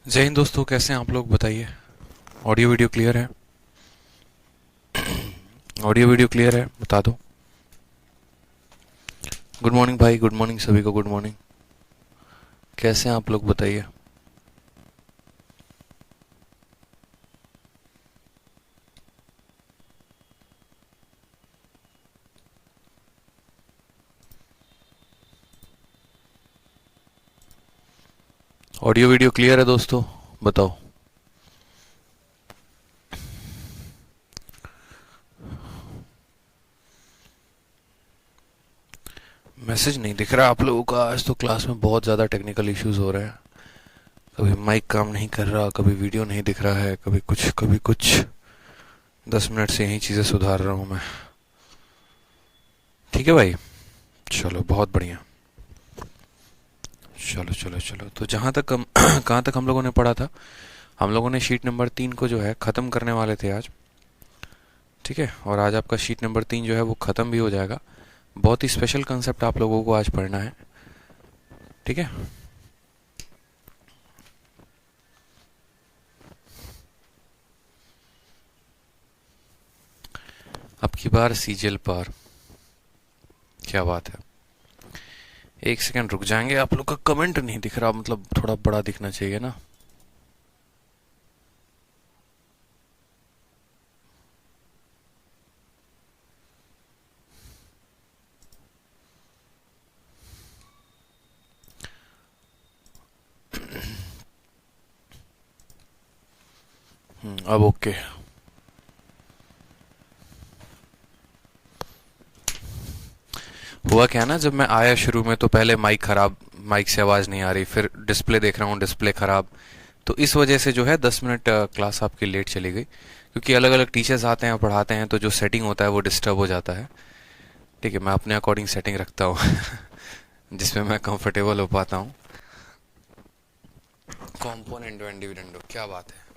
जय हिंद दोस्तों, कैसे हैं आप लोग? बताइए। ऑडियो वीडियो क्लियर है? ऑडियो वीडियो क्लियर है? बता दो। गुड मॉर्निंग भाई, गुड मॉर्निंग सभी को, गुड मॉर्निंग। कैसे हैं आप लोग? बताइए। ऑडियो वीडियो क्लियर है दोस्तों? बताओ। मैसेज नहीं दिख रहा आप लोगों का। आज तो क्लास में बहुत ज़्यादा टेक्निकल इश्यूज हो रहे हैं। कभी माइक काम नहीं कर रहा, कभी वीडियो नहीं दिख रहा है, कभी कुछ कभी कुछ। 10 मिनट से यही चीज़ें सुधार रहा हूँ मैं। ठीक है भाई, चलो बहुत बढ़िया। चलो चलो चलो, तो जहाँ तक हम कहाँ तक हम लोगों ने पढ़ा था? हम लोगों ने शीट नंबर 3 को जो है ख़त्म करने वाले थे आज। ठीक है, और आज आपका शीट नंबर 3 जो है वो ख़त्म भी हो जाएगा। बहुत ही स्पेशल कंसेप्ट आप लोगों को आज पढ़ना है। ठीक है। अब की बार सीजीएल पार। क्या बात है। एक सेकंड रुक जाएंगे, आप लोग का कमेंट नहीं दिख रहा, मतलब थोड़ा बड़ा दिखना चाहिए ना। अब ओके। हुआ क्या ना, जब मैं आया शुरू में तो पहले माइक खराब, माइक से आवाज़ नहीं आ रही, फिर डिस्प्ले देख रहा हूँ, डिस्प्ले खराब। तो इस वजह से जो है 10 मिनट क्लास आपकी लेट चली गई, क्योंकि अलग अलग टीचर्स आते हैं पढ़ाते हैं, तो जो सेटिंग होता है वो डिस्टर्ब हो जाता है। ठीक है, मैं अपने अकॉर्डिंग सेटिंग रखता हूँ जिसमें मैं कंफर्टेबल हो पाता हूँ। कॉम्पोनेंट एंड डिविडेंडो, क्या बात है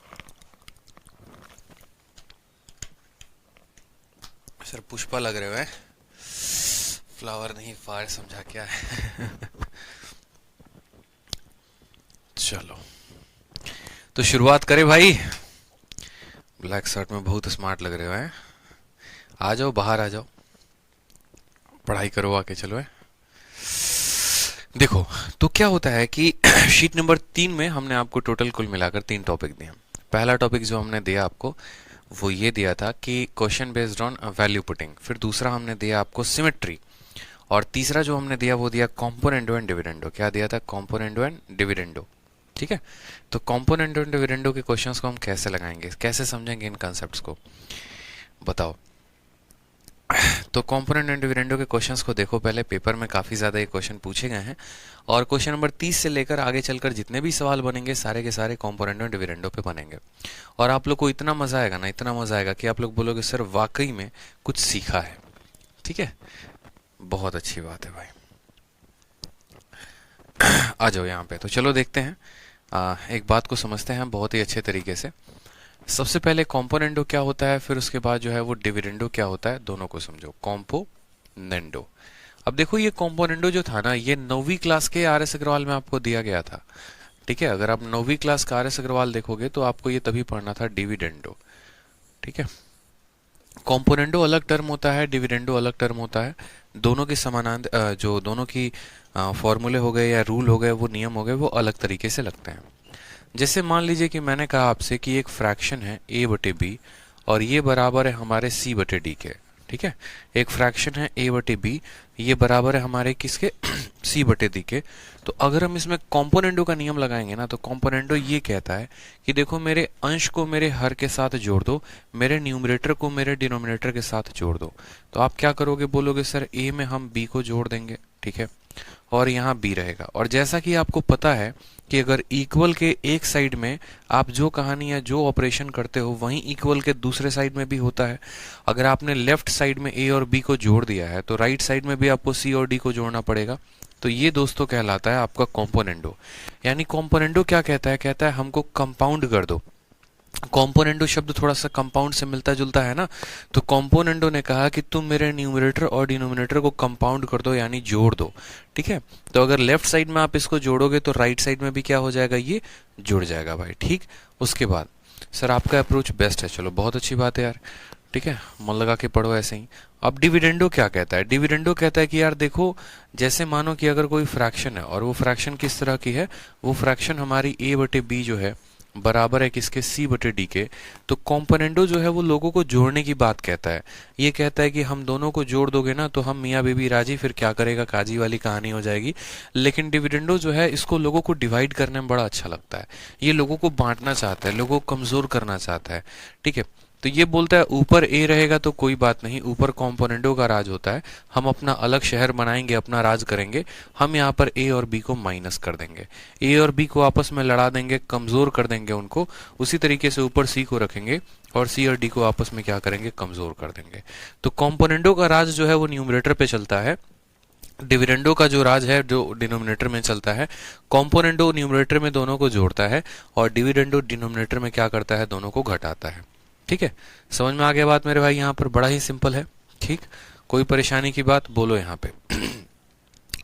सर। पुष्पा लग रहे हो हैं? फ्लावर नहीं, फायर समझा क्या है। चलो, तो शुरुआत करें भाई। ब्लैक शर्ट में बहुत स्मार्ट लग रहे हो हैं। आ जाओ, बाहर आ जाओ, पढ़ाई करो आके। चलो है, देखो। तो क्या होता है कि शीट नंबर 3 में हमने आपको टोटल कुल मिलाकर 3 टॉपिक दिए। पहला टॉपिक जो हमने दिया आपको वो ये दिया था कि question based on value putting. फिर दूसरा हमने दिया आपको सिमेट्री। और तीसरा जो हमने दिया वो दिया कॉम्पोनेंडो एंड डिविडेंडो। क्या दिया था? Componendo and dividendo. ठीक है। तो कॉम्पोनेंडो एंड डिविडेंडो के क्वेश्चंस को हम कैसे लगाएंगे, कैसे समझेंगे इन कॉन्सेप्ट्स को, बताओ। तो कॉम्पोनेंट एंड डिविडेंडो के क्वेश्चंस को देखो। पहले पेपर में काफ़ी ज़्यादा ये क्वेश्चन पूछे गए हैं, और क्वेश्चन नंबर 30 से लेकर आगे चलकर जितने भी सवाल बनेंगे सारे के सारे कॉम्पोनेंट एंड डिविडेंडो पे बनेंगे। और आप लोग को इतना मज़ा आएगा ना, इतना मज़ा आएगा कि आप लोग बोलोगे सर वाकई में कुछ सीखा है। ठीक है, बहुत अच्छी बात है भाई। आ जाओ यहाँ पे। तो चलो देखते हैं, एक बात को समझते हैं बहुत ही अच्छे तरीके से। सबसे पहले कॉम्पोनेंडो क्या होता है, फिर उसके बाद जो है वो डिविडेंडो क्या होता है, दोनों को समझो। कॉम्पोनेंडो। अब देखो, ये कॉम्पोनेंडो जो था ना, ये 9वीं क्लास के आर एस अग्रवाल में आपको दिया गया था। ठीक है, अगर आप 9वीं क्लास का आर एस अग्रवाल देखोगे तो आपको ये तभी पढ़ना था डिविडेंडो। ठीक है, कॉम्पोनेंडो अलग टर्म होता है, डिविडेंडो अलग टर्म होता है। दोनों के समानांतर जो दोनों की फॉर्मूले हो गए या रूल हो गए, वो नियम हो गए, वो अलग तरीके से लगते हैं। जैसे मान लीजिए कि मैंने कहा आपसे कि एक फ्रैक्शन है a बटे बी, और ये बराबर है हमारे c बटे डी के। ठीक है, एक फ्रैक्शन है a बटे बी, ये बराबर है हमारे किसके c बटे डी के। तो अगर हम इसमें कॉम्पोनेंडो का नियम लगाएंगे ना, तो कॉम्पोनेंडो ये कहता है कि देखो, मेरे अंश को मेरे हर के साथ जोड़ दो, मेरे न्यूमरेटर को मेरे डिनोमिनेटर के साथ जोड़ दो। तो आप क्या करोगे, बोलोगे सर a में हम b को जोड़ देंगे। ठीक है, और यहाँ b रहेगा। और जैसा कि आपको पता है कि अगर इक्वल के एक साइड में आप जो कहानी या जो ऑपरेशन करते हो, वहीं इक्वल के दूसरे साइड में भी होता है। अगर आपने लेफ्ट साइड में a और b को जोड़ दिया है, तो राइट साइड में भी आपको c और d को जोड़ना पड़ेगा। तो ये दोस्तों कहलाता है आपका कॉम्पोनेंडो। यानी कॉम्पोनेंडो क्या कहता है? कहता है हमको कंपाउंड कर दो। कॉम्पोनेंडो शब्द थोड़ा सा कंपाउंड से मिलता जुलता है ना, तो कॉम्पोनेंडो ने कहा कि तुम मेरे न्यूमरेटर और डिनोमिनेटर को कंपाउंड कर दो, यानी जोड़ दो। ठीक है, तो अगर लेफ्ट साइड में आप इसको जोड़ोगे तो राइट साइड में भी क्या हो जाएगा, ये जुड़ जाएगा भाई। ठीक, उसके बाद सर आपका अप्रोच बेस्ट है, चलो बहुत अच्छी बात है यार। ठीक है, मन लगा के पढ़ो ऐसे ही। अब डिविडेंडो क्या कहता है, डिविडेंडो कहता है कि यार देखो, जैसे मानो कि अगर कोई फ्रैक्शन है और वो फ्रैक्शन किस तरह की है, वो फ्रैक्शन हमारी ए बटे बी जो है बराबर है किसके, सी बटे डी के। तो कॉम्पोनेंडो जो है वो लोगों को जोड़ने की बात कहता है। ये कहता है कि हम दोनों को जोड़ दोगे ना तो हम मियाँ बीबी राजी, फिर क्या करेगा काजी वाली कहानी हो जाएगी। लेकिन डिविडेंडो जो है इसको लोगों को डिवाइड करने में बड़ा अच्छा लगता है। ये लोगों को बांटना चाहता है, लोगों को कमजोर करना चाहता है। ठीक है, तो ये बोलता है ऊपर ए रहेगा तो कोई बात नहीं, ऊपर कॉम्पोनेंटो का राज होता है, हम अपना अलग शहर बनाएंगे, अपना राज करेंगे। हम यहाँ पर ए और बी को माइनस कर देंगे, ए और बी को आपस में लड़ा देंगे, कमजोर कर देंगे उनको। उसी तरीके से ऊपर सी को रखेंगे और सी और डी को आपस में क्या करेंगे, कमजोर कर देंगे। तो कॉम्पोनेंटो का राज जो है वो न्यूमरेटर पे चलता है, डिविडेंडो का जो राज है जो डिनोमिनेटर में चलता है। कॉम्पोनेंटो न्यूमरेटर में दोनों को जोड़ता है और डिविडेंडो डिनोमिनेटर में क्या करता है, दोनों को घटाता है। ठीक है, समझ में आ गया बात मेरे भाई, यहाँ पर बड़ा ही सिंपल है। ठीक, कोई परेशानी की बात बोलो यहाँ पे।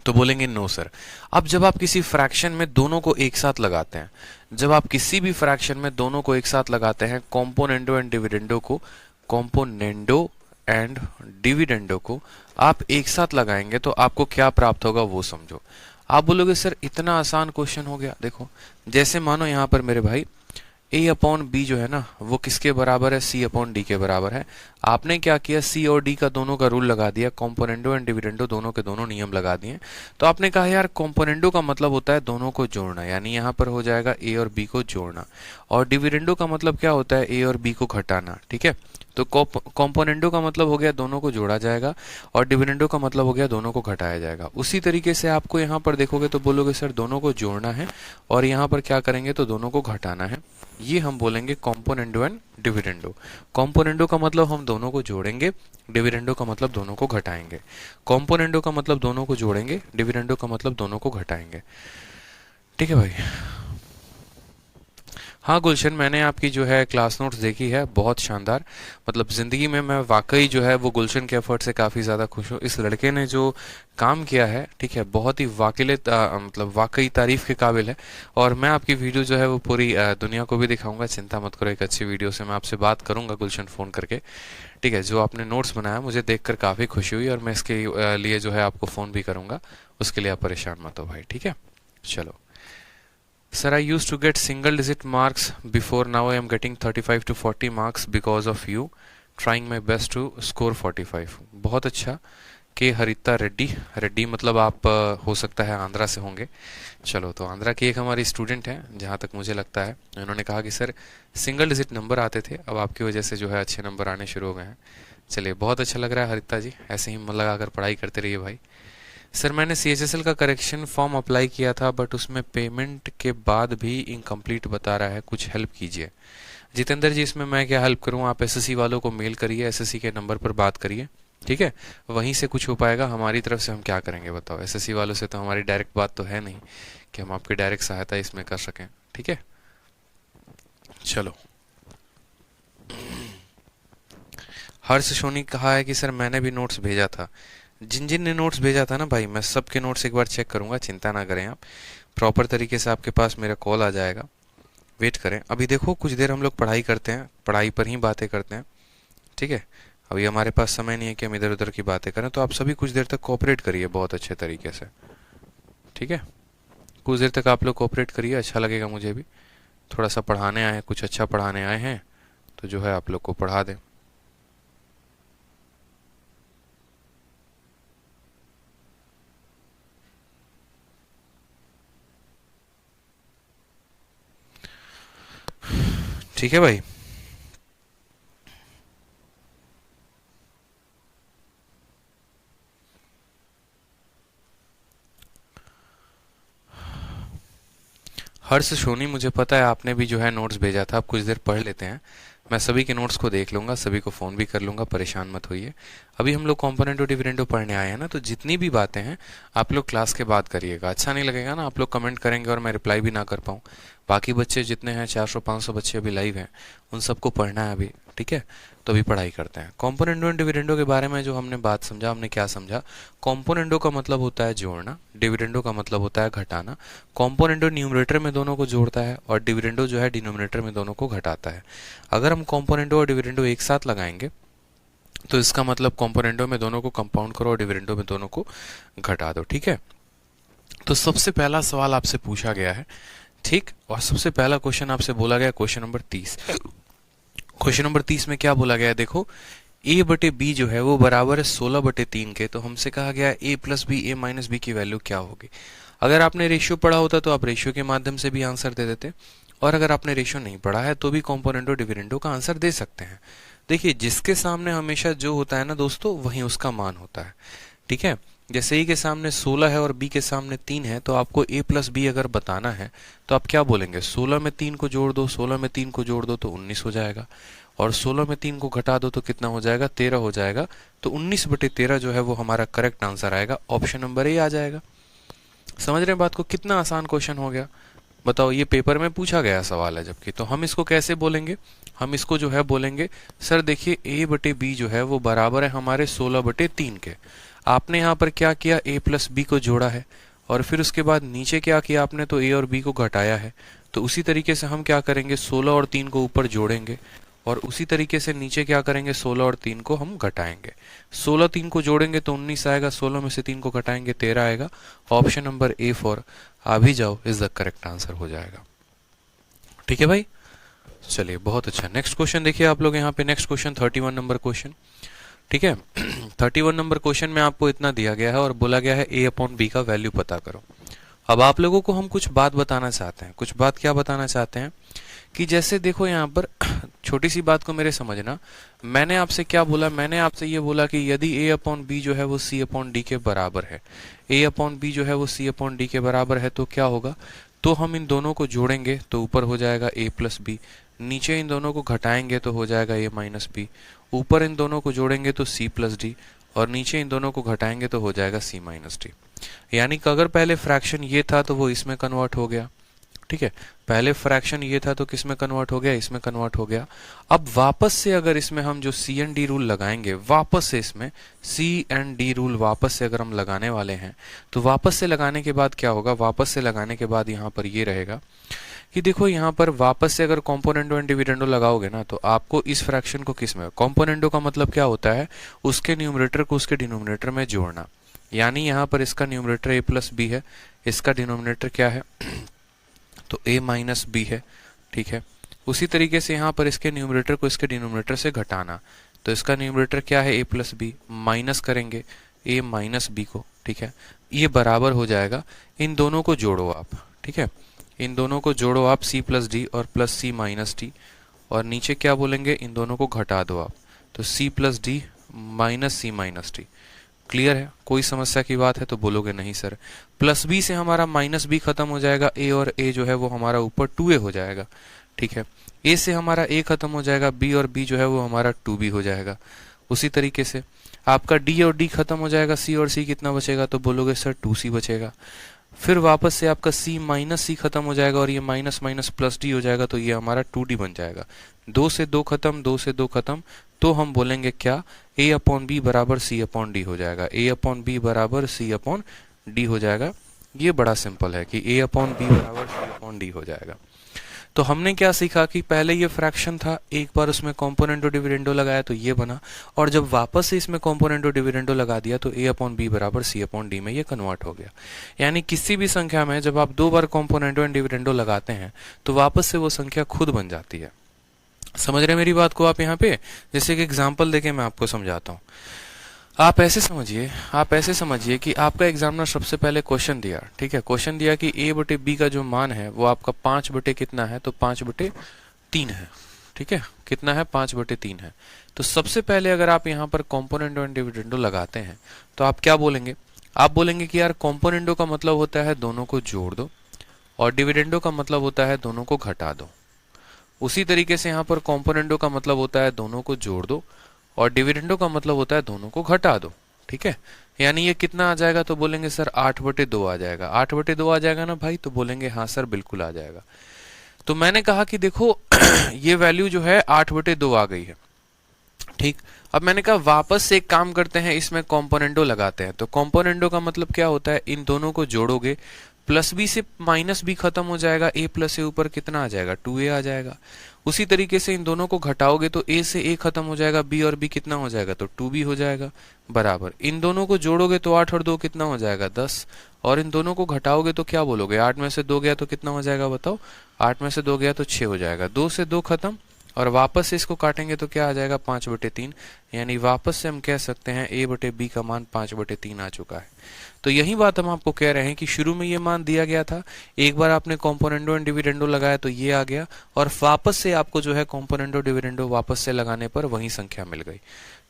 तो बोलेंगे नो सर। अब जब आप किसी फ्रैक्शन में दोनों को एक साथ लगाते हैं, जब आप किसी भी फ्रैक्शन में दोनों को एक साथ लगाते हैं, कॉम्पोनेंडो एंड डिविडेंडो को, कॉम्पोनेंडो एंड डिविडेंडो को आप एक साथ लगाएंगे तो आपको क्या प्राप्त होगा वो समझो। आप बोलोगे सर इतना आसान क्वेश्चन हो गया। देखो, जैसे मानो यहाँ पर मेरे भाई ए अपॉन बी जो है ना वो किसके बराबर है, सी अपॉन डी के बराबर है। आपने क्या किया, सी और डी का दोनों का रूल लगा दिया, कॉम्पोनेंडो एंड डिविडेंडो दोनों के दोनों नियम लगा दिए। तो आपने कहा यार कॉम्पोनेंडो का मतलब होता है दोनों को जोड़ना, यानी यहाँ पर हो जाएगा ए और बी को जोड़ना, और डिविडेंडो का मतलब क्या होता है, ए और बी को घटाना। ठीक है, तो कॉम्पोनेंडो का मतलब हो गया दोनों को जोड़ा जाएगा और डिविडेंडो का मतलब हो गया दोनों को घटाया जाएगा। उसी तरीके से आपको यहाँ पर देखोगे तो बोलोगे सर दोनों को जोड़ना है और यहाँ पर क्या करेंगे तो दोनों को घटाना है। ये हम बोलेंगे कॉम्पोनेंडो एंड डिविडेंडो। कॉम्पोनेंडो का मतलब हम दोनों को जोड़ेंगे, डिविडेंडो का मतलब दोनों को घटाएंगे। कॉम्पोनेंडो का मतलब दोनों को जोड़ेंगे, डिविडेंडो का मतलब दोनों को घटाएंगे। ठीक है भाई। हाँ गुलशन, मैंने आपकी जो है क्लास नोट्स देखी है, बहुत शानदार। मतलब ज़िंदगी में मैं वाकई जो है वो गुलशन के एफर्ट से काफ़ी ज़्यादा खुश हूँ। इस लड़के ने जो काम किया है, ठीक है, बहुत ही मतलब वाकई तारीफ़ के काबिल है। और मैं आपकी वीडियो जो है वो पूरी दुनिया को भी दिखाऊंगा, चिंता मत करो। एक अच्छी वीडियो से मैं आपसे बात करूंगा गुलशन फ़ोन करके। ठीक है, जो आपने नोट्स बनाया मुझे देखकर काफ़ी खुशी हुई और मैं इसके लिए जो है आपको फ़ोन भी करूंगा। उसके लिए आप परेशान मत हो भाई। ठीक है, चलो। Sir, I used to get single digit marks before. Now I am getting 35 to 40 marks because of you. Trying my best to score 45. बहुत अच्छा। के हरिता रेड्डी, रेड्डी मतलब आप हो सकता है आंध्रा से होंगे। चलो, तो आंध्रा की एक हमारी स्टूडेंट है जहाँ तक मुझे लगता है। उन्होंने कहा कि सर सिंगल डिजिट नंबर आते थे, अब आपकी वजह से जो है अच्छे नंबर आने शुरू हो गए हैं। चलिए, बहुत अच्छा लग रहा है हरिता जी, ऐसे ही मन लगाकर पढ़ाई करते रहिए भाई। सर मैंने CHSL का करेक्शन फॉर्म अप्लाई किया था बट उसमें पेमेंट के बाद भी इनकम्प्लीट बता रहा है, कुछ हेल्प कीजिए। जितेंद्र जी, इसमें मैं क्या हेल्प करूं, आप SSC वालों को मेल करिए, SSC के नंबर पर बात करिए। ठीक है, वहीं से कुछ हो पाएगा। हमारी तरफ से हम क्या करेंगे बताओ, SSC वालों से तो हमारी डायरेक्ट बात तो है नहीं कि हम आपकी डायरेक्ट सहायता इसमें कर सकें। ठीक है, चलो। हर्ष सोनी कहा है कि सर मैंने भी नोट्स भेजा था। जिन जिन ने नोट्स भेजा था ना भाई, मैं सबके नोट्स एक बार चेक करूंगा, चिंता ना करें आप। प्रॉपर तरीके से आपके पास मेरा कॉल आ जाएगा, वेट करें। अभी देखो कुछ देर हम लोग पढ़ाई करते हैं, पढ़ाई पर ही बातें करते हैं। ठीक है, अभी हमारे पास समय नहीं है कि हम इधर उधर की बातें करें, तो आप सभी कुछ देर तक कोऑपरेट करिए बहुत अच्छे तरीके से। ठीक है, कुछ देर तक आप लोग कोऑपरेट करिए, अच्छा लगेगा मुझे भी। थोड़ा सा पढ़ाने आए हैं, कुछ अच्छा पढ़ाने आए हैं, तो जो है आप लोग को पढ़ा दें। ठीक है भाई। हर्ष सोनी, मुझे पता है आपने भी जो है नोट्स भेजा था, आप कुछ देर पढ़ लेते हैं। मैं सभी के नोट्स को देख लूंगा, सभी को फ़ोन भी कर लूंगा, परेशान मत होइए। अभी हम लोग कॉम्पोनेंटो डिविडेंडो पढ़ने आए हैं ना, तो जितनी भी बातें हैं आप लोग क्लास के बाद करिएगा। अच्छा नहीं लगेगा ना आप लोग कमेंट करेंगे और मैं रिप्लाई भी ना कर पाऊँ। बाकी बच्चे जितने हैं 400-500 बच्चे अभी लाइव हैं, उन सबको पढ़ना है अभी, ठीक है। तो अभी पढ़ाई करते हैं। कॉम्पोनेंटो एंड डिविडेंडो के बारे में जो हमने बात समझा, हमने क्या समझा? कॉम्पोनेंटो का मतलब होता है जोड़ना, डिविडेंडो का मतलब होता है घटाना। कॉम्पोनेंटो न्यूमरेटर में दोनों को जोड़ता है और डिविडेंडो जो है डिनोमिनेटर में दोनों को घटाता है। अगर हम कॉम्पोनेंटो और डिविडेंडो एक साथ लगाएंगे तो इसका मतलब कॉम्पोनेंटो में दोनों को कंपाउंड करो और डिविडेंडो में दोनों को घटा दो, ठीक है। तो सबसे पहला सवाल आपसे पूछा गया है, ठीक, और सबसे पहला क्वेश्चन आपसे बोला गया क्वेश्चन नंबर 30। क्वेश्चन नंबर 30 में क्या बोला गया है? देखो, a बटे बी जो है वो बराबर है 16/3 के। तो हमसे कहा गया a plus B, a minus B की वैल्यू क्या होगी? अगर आपने रेशियो पढ़ा होता तो आप रेशियो के माध्यम से भी आंसर दे देते, और अगर आपने रेशियो नहीं पढ़ा है तो भी कॉम्पोनेंटो डिविडेंडो का आंसर दे सकते हैं। देखिए, जिसके सामने हमेशा जो होता है ना दोस्तों, वही उसका मान होता है, ठीक है। जैसे a के सामने 16 है और b के सामने 3 है, तो आपको a प्लस बी अगर बताना है तो आप क्या बोलेंगे? 16 में 3 को जोड़ दो, 16 में 3 को जोड़ दो तो 19 हो जाएगा, और 16 में 3 को घटा दो तो कितना हो जाएगा? 13 हो जाएगा। तो 19/13 जो है वो हमारा करेक्ट आंसर आएगा, ऑप्शन नंबर ए आ जाएगा। समझ रहे हैं बात को? कितना आसान क्वेश्चन हो गया, बताओ। ये पेपर में पूछा गया सवाल है जबकि, तो हम इसको कैसे बोलेंगे? हम इसको जो है बोलेंगे, सर देखिए a बटे बी जो है वो बराबर है हमारे 16/3 के। आपने यहाँ पर क्या किया? a प्लस बी को जोड़ा है, और फिर उसके बाद नीचे क्या किया आपने? तो a और b को घटाया है। तो उसी तरीके से हम क्या करेंगे? 16 और 3 को ऊपर जोड़ेंगे, और उसी तरीके से नीचे क्या करेंगे? 16 और 3 को हम घटाएंगे। 16 3 को जोड़ेंगे तो 19 आएगा, 16 में से 3 को घटाएंगे 13 आएगा। ऑप्शन नंबर ए फॉर आ भी जाओ इज द करेक्ट आंसर हो जाएगा, ठीक है भाई। चलिए, बहुत अच्छा। नेक्स्ट क्वेश्चन देखिए आप लोग यहाँ पे। नेक्स्ट क्वेश्चन 31 नंबर क्वेश्चन, ठीक है। 31 नंबर क्वेश्चन में आपको इतना दिया गया है और बोला गया है a अपॉन बी का वैल्यू पता करो। अब आप लोगों को हम कुछ बात बताना चाहते हैं। कुछ बात क्या बताना चाहते हैं कि जैसे देखो यहाँ पर छोटी सी बात को मेरे समझना। मैंने आपसे क्या बोला? मैंने आपसे ये बोला कि यदि a अपॉन बी जो है वो c अपॉन डी के बराबर है, a अपॉन बी जो है वो c अपॉन डी के बराबर है, तो क्या होगा? तो हम इन दोनों को जोड़ेंगे तो ऊपर हो जाएगा a प्लस बी, नीचे इन दोनों को घटाएंगे तो हो जाएगा a माइनस बी, ऊपर इन दोनों को जोड़ेंगे तो c प्लस डी, और नीचे इन दोनों को घटाएंगे तो हो जाएगा c माइनस डी। यानी कि अगर पहले फ्रैक्शन ये था तो वो इसमें कन्वर्ट हो गया, ठीक है। पहले फ्रैक्शन ये था तो किस में कन्वर्ट हो गया? इसमें कन्वर्ट हो गया। अब वापस से अगर इसमें हम जो सी एंड डी रूल लगाएंगे, वापस से इसमें सी एंड डी रूल वापस से अगर हम लगाने वाले हैं, तो वापस से लगाने के बाद क्या होगा? वापस से लगाने के बाद यहाँ पर ये रहेगा कि देखो यहाँ पर वापस से अगर कॉम्पोनेंटो एंड डिविडेंडो लगाओगे ना, तो आपको इस फ्रैक्शन को किस में? कॉम्पोनेंटो का मतलब क्या होता है? उसके न्यूमरेटर को उसके डिनोमिनेटर में जोड़ना। यानी यहाँ पर इसका न्यूमरेटर a प्लस बी है, इसका डिनोमिनेटर क्या है? तो a माइनस बी है, ठीक है। उसी तरीके से यहाँ पर इसके न्यूमरेटर को इसके डिनोमिनेटर से घटाना, तो इसका न्यूमरेटर क्या है? a प्लस बी, माइनस करेंगे a माइनस बी को, ठीक है। ये बराबर हो जाएगा, इन दोनों को जोड़ो आप, ठीक है। इन दोनों को जोड़ो आप, c प्लस डी और प्लस c माइनस डी, और नीचे क्या बोलेंगे? इन दोनों को घटा दो आप, तो c plus D minus c minus D. Clear है? कोई समस्या की बात है तो बोलोगे नहीं सर। प्लस बी से हमारा माइनस बी खत्म हो जाएगा, a और a जो है वो हमारा ऊपर 2a हो जाएगा, ठीक है। a से हमारा a खत्म हो जाएगा, b और b जो है वो हमारा 2b हो जाएगा। उसी तरीके से आपका d और d खत्म हो जाएगा, c और c कितना बचेगा? तो बोलोगे सर 2c बचेगा। फिर वापस से आपका c माइनस c खत्म हो जाएगा और ये माइनस माइनस प्लस d हो जाएगा, तो ये हमारा 2d बन जाएगा। 2 से 2 खत्म, 2 से 2 खत्म, तो हम बोलेंगे क्या? a अपॉन बी बराबर c अपॉन डी हो जाएगा। a अपॉन बी बराबर c अपॉन डी हो जाएगा। ये बड़ा सिंपल है कि a अपॉन बी बराबर c अपॉन डी हो जाएगा। तो हमने क्या सीखा कि पहले ये फ्रैक्शन था, एक बार उसमें कॉम्पोनेंटो डिविडेंडो लगाया तो ये बना, और जब वापस से इसमें कॉम्पोनेंटो डिविडेंडो लगा दिया तो a अपॉन बी बराबर c अपॉन डी में ये कन्वर्ट हो गया। यानी किसी भी संख्या में जब आप 2 बार कॉम्पोनेंटो एंड डिविडेंडो लगाते हैं तो वापस से वो संख्या खुद बन जाती है। समझ रहे मेरी बात को आप यहाँ पे? जैसे कि एग्जाम्पल देके मैं आपको समझाता हूँ। आप ऐसे समझिए कि आपका एग्जामिनर सबसे पहले क्वेश्चन दिया, ठीक है। क्वेश्चन दिया कि a बटे बी का जो मान है वो आपका 5 बटे कितना है? तो 5/3 है, ठीक है। कितना है? 5/3 है। तो सबसे पहले अगर आप यहाँ पर कॉम्पोनेंटो एंड डिविडेंडो लगाते हैं तो आप क्या बोलेंगे? आप बोलेंगे कि यार कॉम्पोनेंटो का मतलब होता है दोनों को जोड़ दो, और डिविडेंडो का मतलब होता है दोनों को घटा दो। उसी तरीके से यहाँ पर कॉम्पोनेंडो का मतलब होता है दोनों को जोड़ दो, और डिविडेंडो का मतलब होता है दोनों को घटा दो। ठीक है, यानी ये कितना आ जाएगा, तो बोलेंगे सर 8/2 आ जाएगा। 8/2 आ जाएगा ना भाई, तो बोलेंगे हाँ सर बिल्कुल आ जाएगा। तो मैंने कहा कि देखो ये वैल्यू जो है 8/2 आ गई है। ठीक, अब मैंने कहा वापस से एक काम करते हैं, इसमें कॉम्पोनेंडो लगाते हैं। तो कॉम्पोनेंडो का मतलब क्या होता है, इन दोनों को जोड़ोगे, प्लस बी से माइनस बी खत्म हो जाएगा, ए प्लस ए ऊपर कितना आ जाएगा, 2a आ जाएगा। उसी तरीके से इन दोनों को घटाओगे तो a से a खत्म हो जाएगा, b और b कितना हो जाएगा, तो 2b हो जाएगा, बराबर। इन दोनों को जोड़ोगे तो 8 और 2 कितना हो जाएगा, 10। और इन दोनों को घटाओगे तो क्या बोलोगे, 8 में से 2 गया तो कितना हो जाएगा बताओ, 8 में से 2 गया तो 6 हो जाएगा। 2 से 2 खत्म, और वापस से इसको काटेंगे तो क्या आ जाएगा, 5/3। यानी वापस से हम कह सकते हैं a/b का मान 5/3 आ चुका है। तो यही बात हम आपको कह रहे हैं कि शुरू में ये मान दिया गया था, एक बार आपने कॉम्पोनेंडो एंड डिविडेंडो लगाया तो ये आ गया, और वापस से आपको जो है कॉम्पोनेंडो डिविडेंडो वापस से लगाने पर वही संख्या मिल गई।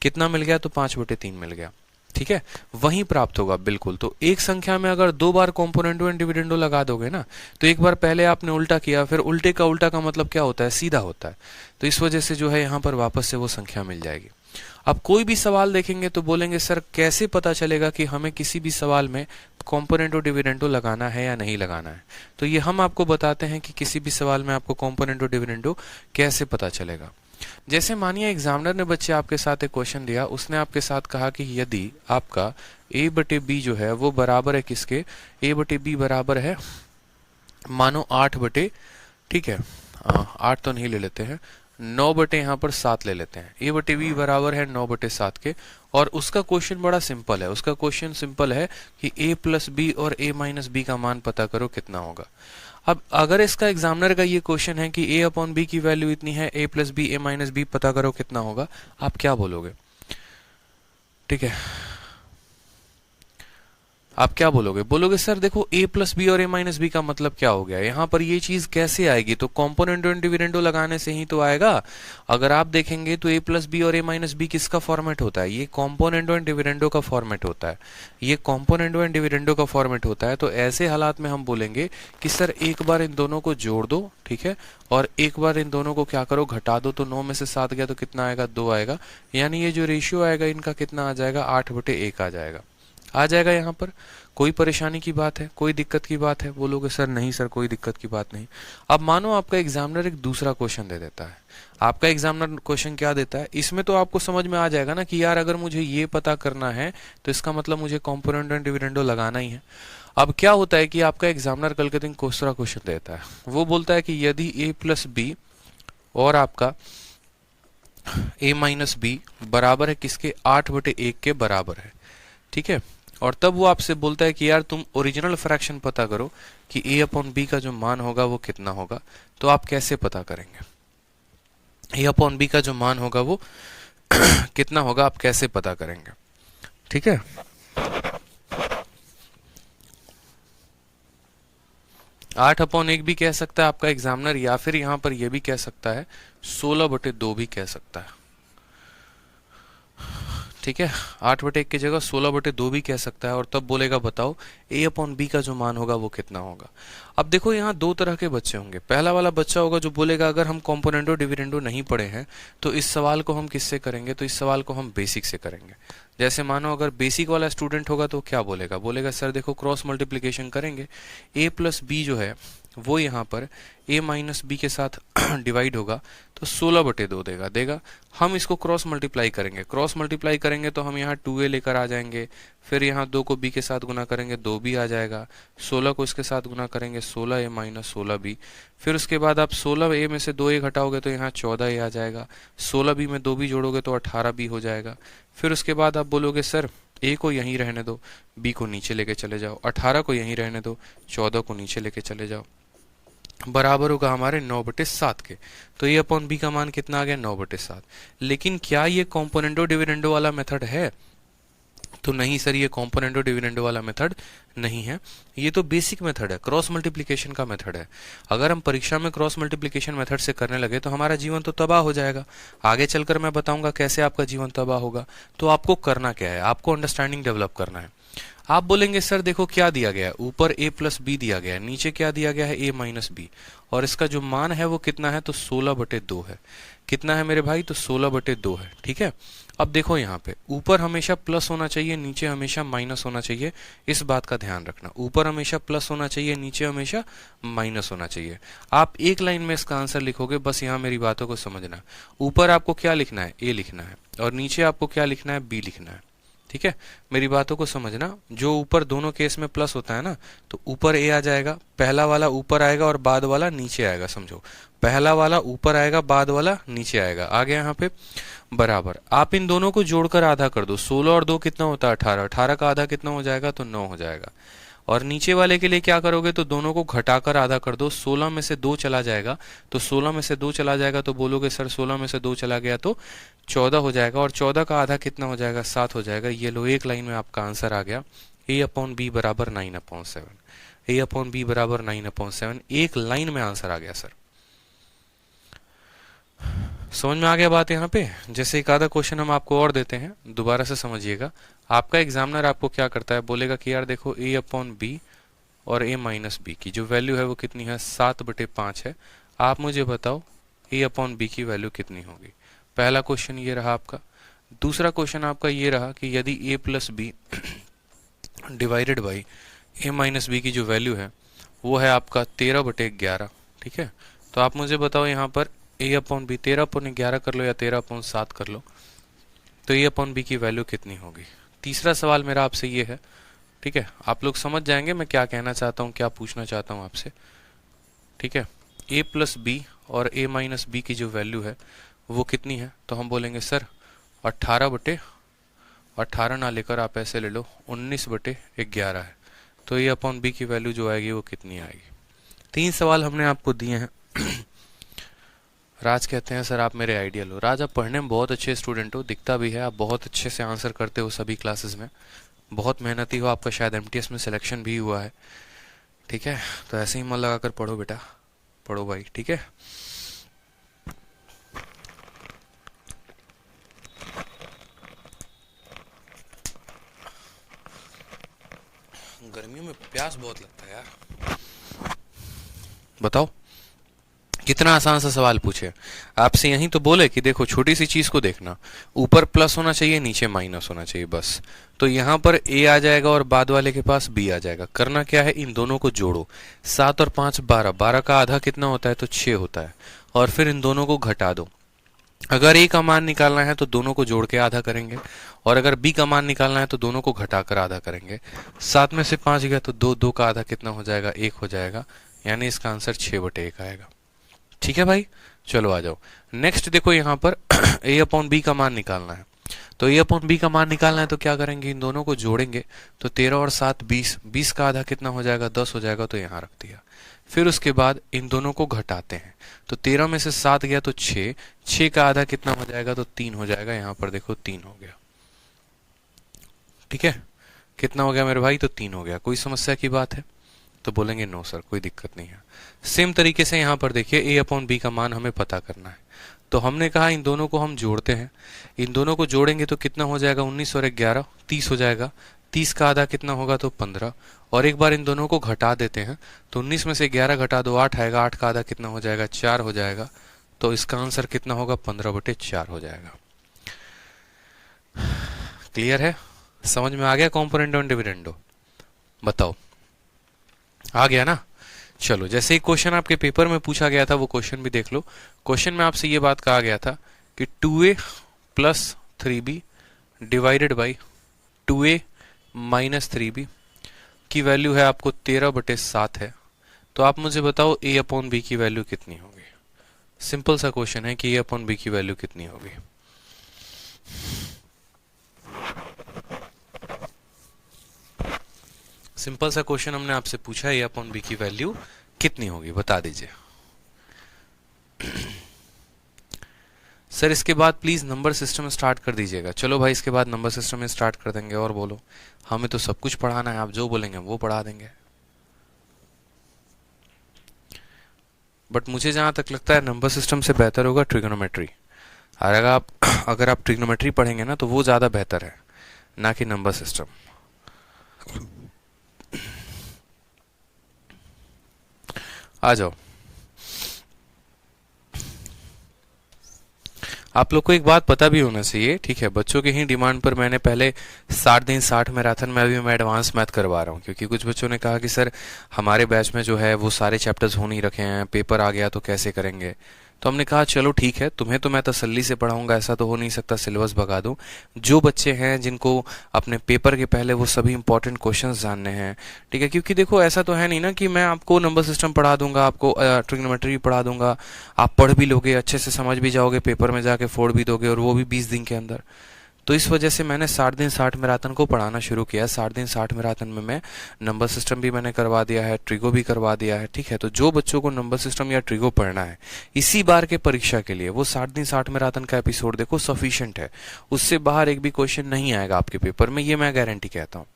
कितना मिल गया, तो 5/3 मिल गया। ठीक है, वही प्राप्त होगा बिल्कुल। तो एक संख्या में अगर 2 बार कॉम्पोनेंडो एंड डिविडेंडो लगा दोगे ना, तो एक बार पहले आपने उल्टा किया, फिर उल्टे का उल्टा का मतलब क्या होता है, सीधा होता है। तो इस वजह से जो है यहाँ पर वापस से वो संख्या मिल जाएगी। अब कोई भी सवाल देखेंगे तो बोलेंगे सर कैसे पता चलेगा कि हमें किसी भी सवाल में कॉम्पोनेंटो डिविडेंडो लगाना है या नहीं लगाना है। तो ये हम आपको बताते हैं कि किसी भी सवाल में आपको कॉम्पोनेंटो डिविडेंडो कैसे पता चलेगा। जैसे मानिए एग्जामिनर ने बच्चे आपके साथ एक क्वेश्चन दिया, उसने आपके साथ कहा कि यदि आपका a/b जो है वो बराबर है किसके, a/b बराबर है मानो 8/, ठीक है 8 तो नहीं ले लेते हैं, 9/, यहाँ पर 7 ले लेते हैं। a/b बराबर है 9/7 के, और उसका क्वेश्चन बड़ा सिंपल है। उसका क्वेश्चन सिंपल है कि a + b और a - b का मान पता करो कितना होगा। अब अगर इसका एग्जामिनर का ये क्वेश्चन है कि a/b की वैल्यू इतनी है, a + b a - b पता करो कितना होगा, आप क्या बोलोगे? ठीक है, आप क्या बोलोगे? बोलोगे सर देखो a + b और a - b का मतलब क्या हो गया, यहाँ पर ये चीज कैसे आएगी, तो कॉम्पोनेंटो एंड डिविडेंडो लगाने से ही तो आएगा। अगर आप देखेंगे तो a + b और a - b किसका फॉर्मेट होता है, ये कॉम्पोनेंटो एंड डिविडेंडो का फॉर्मेट होता है। ये कॉम्पोनेंटो एंड डिविडेंडो का फॉर्मेट होता है। तो ऐसे हालात में हम बोलेंगे कि सर एक बार इन दोनों को जोड़ दो, ठीक है, और एक बार इन दोनों को क्या करो, घटा दो। तो 9 में से 7 गया तो कितना आएगा, 2 आएगा। यानी ये जो रेशियो आएगा इनका कितना आ जाएगा, 8/1 आ जाएगा। यहाँ पर कोई परेशानी की बात है, कोई दिक्कत की बात है? बोलोगे सर नहीं सर कोई दिक्कत की बात नहीं। अब मानो आपका एग्जामिनर एक दूसरा क्वेश्चन दे देता है। आपका एग्जामिनर क्वेश्चन क्या देता है, इसमें तो आपको समझ में आ जाएगा ना कि यार अगर मुझे ये पता करना है तो इसका मतलब मुझे कॉम्पोनेंटो एंड डिविडेंडो लगाना ही है। अब क्या होता है कि आपका एग्जामिनर कल के दिन दूसरा क्वेश्चन देता है, वो बोलता है कि यदि a + b और आपका a - b बराबर है किसके, 8/1 के बराबर है, ठीक है। और तब वो आपसे बोलता है कि यार तुम ओरिजिनल फ्रैक्शन पता करो कि a/b का जो मान होगा वो कितना होगा। तो आप कैसे पता करेंगे a/b का जो मान होगा वो कितना होगा, आप कैसे पता करेंगे? ठीक है, आठ अपॉन एक भी कह सकता है आपका एग्जामिनर, या फिर यहां पर यह भी कह सकता है 16/2 भी कह सकता है। ठीक है, 8/1 की जगह 16/2 भी कह सकता है, और तब बोलेगा बताओ a/b का जो मान होगा वो कितना होगा। अब देखो यहाँ दो तरह के बच्चे होंगे। पहला वाला बच्चा होगा जो बोलेगा अगर हम कॉम्पोनेंटो डिविडेंडो नहीं पढ़े हैं तो इस सवाल को हम किससे करेंगे, तो इस सवाल को हम बेसिक से करेंगे। जैसे मानो अगर बेसिक वाला स्टूडेंट होगा तो क्या बोलेगा, बोलेगा सर देखो क्रॉस मल्टीप्लिकेशन करेंगे, a + b जो है वो यहाँ पर a - b के साथ डिवाइड होगा तो 16/2 देगा। हम इसको क्रॉस मल्टीप्लाई करेंगे तो हम यहाँ 2a लेकर आ जाएंगे, फिर यहाँ 2 को b के साथ गुना करेंगे 2b आ जाएगा, 16 को इसके साथ गुना करेंगे 16a - 16b, फिर उसके बाद आप 16a में से 2a घटाओगे तो यहाँ 14a आ जाएगा, 16b में 2b जोड़ोगे तो 18b हो जाएगा। फिर उसके बाद आप बोलोगे सर a को यहीं रहने दो, b को नीचे लेके चले जाओ, 18 को यहीं रहने दो, 14 को नीचे लेके चले जाओ, बराबर होगा हमारे 9/7 के। तो a/b का मान कितना आ गया, 9/7। लेकिन क्या ये कॉम्पोनेंटो डिविडेंडो वाला मेथड है, तो नहीं सर ये कॉम्पोनेंटो डिविडेंडो वाला मेथड नहीं है, ये तो बेसिक मेथड है, क्रॉस मल्टीप्लिकेशन का मेथड है। अगर हम परीक्षा में क्रॉस मल्टीप्लिकेशन मेथड से करने लगे तो हमारा जीवन तो तबाह हो जाएगा। आगे चलकर मैं बताऊंगा कैसे आपका जीवन तबाह होगा। तो आपको करना क्या है, आपको अंडरस्टैंडिंग डेवलप करना है। आप बोलेंगे सर देखो क्या दिया गया है, ऊपर a प्लस बी दिया गया है, नीचे क्या दिया गया है, a माइनस बी, और इसका जो मान है वो कितना है, तो 16/2 है। कितना है मेरे भाई, तो 16/2 है। ठीक है, अब देखो यहाँ पे ऊपर हमेशा प्लस होना चाहिए, नीचे हमेशा माइनस होना चाहिए, इस बात का ध्यान रखना। ऊपर हमेशा प्लस होना चाहिए, नीचे हमेशा माइनस होना चाहिए। आप एक लाइन में इसका आंसर लिखोगे, बस यहाँ मेरी बातों को समझना। ऊपर आपको क्या लिखना है, a लिखना है, और नीचे आपको क्या लिखना है, b लिखना है। ठीक है, मेरी बातों को समझना। जो ऊपर दोनों केस में प्लस होता है ना, तो ऊपर a आ जाएगा, पहला वाला ऊपर आएगा और बाद वाला नीचे आएगा। समझो, पहला वाला ऊपर आएगा, बाद वाला नीचे आएगा। आ गया यहाँ पे बराबर। आप इन दोनों को जोड़कर आधा कर दो, 16 और 2 कितना होता है, 18। 18 का आधा कितना हो जाएगा, तो 9 हो जाएगा। और नीचे वाले के लिए क्या करोगे, तो दोनों को घटाकर आधा कर दो। 16 में से 2 चला जाएगा, तो 16 में से 2 चला जाएगा तो बोलोगे सर 16 में से 2 चला गया तो 14 हो जाएगा, और 14 का आधा कितना हो जाएगा, 7 हो जाएगा। ये लो, एक लाइन में आपका आंसर आ गया, a/b बराबर 9/7। a/b बराबर 9/7, एक लाइन में आंसर आ गया सर। समझ में आ गया बात यहाँ पे। जैसे एक आधा क्वेश्चन हम आपको और देते हैं, दोबारा से समझिएगा। आपका एग्जामिनर आपको क्या करता है, बोलेगा कि यार देखो a/b और a माइनस बी की जो वैल्यू है वो कितनी है, 7/5 है। आप मुझे बताओ a/b की वैल्यू कितनी होगी। पहला क्वेश्चन ये रहा आपका। दूसरा क्वेश्चन आपका ये रहा कि यदि a plus B divided by a minus B की जो वैल्यू है वो है आपका 13/11। ठीक है, तो आप मुझे बताओ यहाँ पर a/b 13/11 कर लो या 13/7 कर लो, तो a/b की वैल्यू कितनी होगी। तीसरा सवाल मेरा आपसे ये है। ठीक है, आप लोग समझ जाएंगे मैं क्या कहना चाहता हूँ, क्या पूछना चाहता हूँ आपसे। ठीक है, a प्लस बी और a माइनस बी की जो वैल्यू है वो कितनी है, तो हम बोलेंगे सर 18/18 ना लेकर आप ऐसे ले लो 19/11 है। तो a/b की वैल्यू जो आएगी वो कितनी आएगी। 3 सवाल हमने आपको दिए हैं। राज कहते हैं सर आप मेरे आइडियल हो। राज, आप पढ़ने में बहुत अच्छे स्टूडेंट हो, दिखता भी है, आप बहुत अच्छे से आंसर करते हो सभी क्लासेस में, बहुत मेहनती हो, आपका शायद एमटीएस में सिलेक्शन भी हुआ है। ठीक है, तो ऐसे ही मन लगाकर पढ़ो बेटा, पढ़ो भाई। ठीक है, गर्मियों में प्यास बहुत लगता है यार। बताओ कितना आसान सा सवाल पूछे आपसे, यही तो बोले कि देखो छोटी सी चीज को देखना, ऊपर प्लस होना चाहिए, नीचे माइनस होना चाहिए बस। तो यहाँ पर a आ जाएगा और बाद वाले के पास b आ जाएगा। करना क्या है, इन दोनों को जोड़ो। 7 और 5 12, 12 का आधा कितना होता है, तो 6 होता है। और फिर इन दोनों को घटा दो। अगर a का मान निकालना है तो दोनों को जोड़ के आधा करेंगे, और अगर b का मान निकालना है तो दोनों को घटाकर आधा करेंगे। 7 में से 5 गया तो 2, 2 का आधा कितना हो जाएगा, 1 हो जाएगा, यानी इसका आंसर 6/1 आएगा। ठीक है भाई, चलो आ जाओ नेक्स्ट। देखो यहाँ पर a/b का मान निकालना है, तो a/b का मान निकालना है तो क्या करेंगे, इन दोनों को जोड़ेंगे। तो 13 और 7 20, 20 का आधा कितना हो जाएगा, 10 हो जाएगा, तो यहाँ रख दिया। फिर उसके बाद इन दोनों को घटाते हैं, तो 13 में से 7 गया तो 6, 6 का आधा कितना हो जाएगा, तो 3 हो जाएगा। यहाँ पर देखो 3 हो गया। ठीक है, कितना हो गया मेरे भाई, तो 3 हो गया। कोई समस्या की बात है, तो बोलेंगे नो सर कोई दिक्कत नहीं है। सेम तरीके से यहाँ पर देखिए a/b का मान हमें पता करना है, तो हमने कहा इन दोनों को हम जोड़ते हैं। इन दोनों को जोड़ेंगे तो कितना हो जाएगा, 19 और 11 30 हो जाएगा। 30 का आधा कितना होगा, तो 15। और एक बार इन दोनों को घटा देते हैं, तो 19 में से 11 घटा दो 8 आएगा, 8 का आधा कितना हो जाएगा, 4 हो जाएगा। तो इसका आंसर कितना होगा, 15/4 हो जाएगा। क्लियर है, समझ में आ गया कॉम्पोनेंट और डिविडेंडो। बताओ आ गया ना। चलो, जैसे ही क्वेश्चन आपके पेपर में पूछा गया था वो क्वेश्चन भी देख लो। क्वेश्चन में आपसे ये बात कहा गया था कि 2a plus 3b divided by 2a minus 3b की वैल्यू है आपको 13/7 है। तो आप मुझे बताओ a/b की वैल्यू कितनी होगी। सिंपल सा क्वेश्चन है कि a/b की वैल्यू कितनी होगी। सिंपल सा क्वेश्चन हमने आपसे पूछा है a/b की वैल्यू कितनी होगी, बता दीजिए। सर इसके बाद प्लीज नंबर सिस्टम स्टार्ट कर दीजिएगा। चलो भाई, इसके बाद नंबर सिस्टम में स्टार्ट कर देंगे। और बोलो, हमें तो सब कुछ पढ़ाना है, आप जो बोलेंगे वो पढ़ा देंगे। बट मुझे जहां तक लगता है नंबर सिस्टम से बेहतर होगा ट्रिग्नोमेट्री। अगर आप ट्रिग्नोमेट्री पढ़ेंगे ना तो वो ज्यादा बेहतर है, ना कि नंबर सिस्टम। आ जाओ। आप लोग को एक बात पता भी होना चाहिए, ठीक है, बच्चों के ही डिमांड पर मैंने पहले 60 दिन 60 मैराथन में अभी मैं एडवांस मैथ करवा रहा हूँ, क्योंकि कुछ बच्चों ने कहा कि सर हमारे बैच में जो है वो सारे चैप्टर्स हो नहीं रखे हैं, पेपर आ गया तो कैसे करेंगे। तो हमने कहा चलो ठीक है, तुम्हें तो मैं तसल्ली से पढ़ाऊंगा, ऐसा तो हो नहीं सकता सिलेबस भगा दूं। जो बच्चे हैं जिनको अपने पेपर के पहले वो सभी इंपॉर्टेंट क्वेश्चंस जानने हैं, ठीक है, क्योंकि देखो ऐसा तो है नहीं ना कि मैं आपको नंबर सिस्टम पढ़ा दूंगा, आपको ट्रिग्नोमेट्री भी पढ़ा दूंगा, आप पढ़ भी लोगे, अच्छे से समझ भी जाओगे, पेपर में जाके फोड़ भी दोगे, और वो भी 20 दिन के अंदर। तो इस वजह से मैंने 60 दिन 60 मैराथन को पढ़ाना शुरू किया। 60 दिन 60 मैराथन में मैं नंबर सिस्टम भी मैंने करवा दिया है, ट्रिगो भी करवा दिया है, ठीक है। तो जो बच्चों को नंबर सिस्टम या ट्रिगो पढ़ना है इसी बार के परीक्षा के लिए, वो 60 दिन 60 मैराथन का एपिसोड देखो, सफिशिएंट है। उससे बाहर एक भी क्वेश्चन नहीं आएगा आपके पेपर में, ये मैं गारंटी कहता हूँ,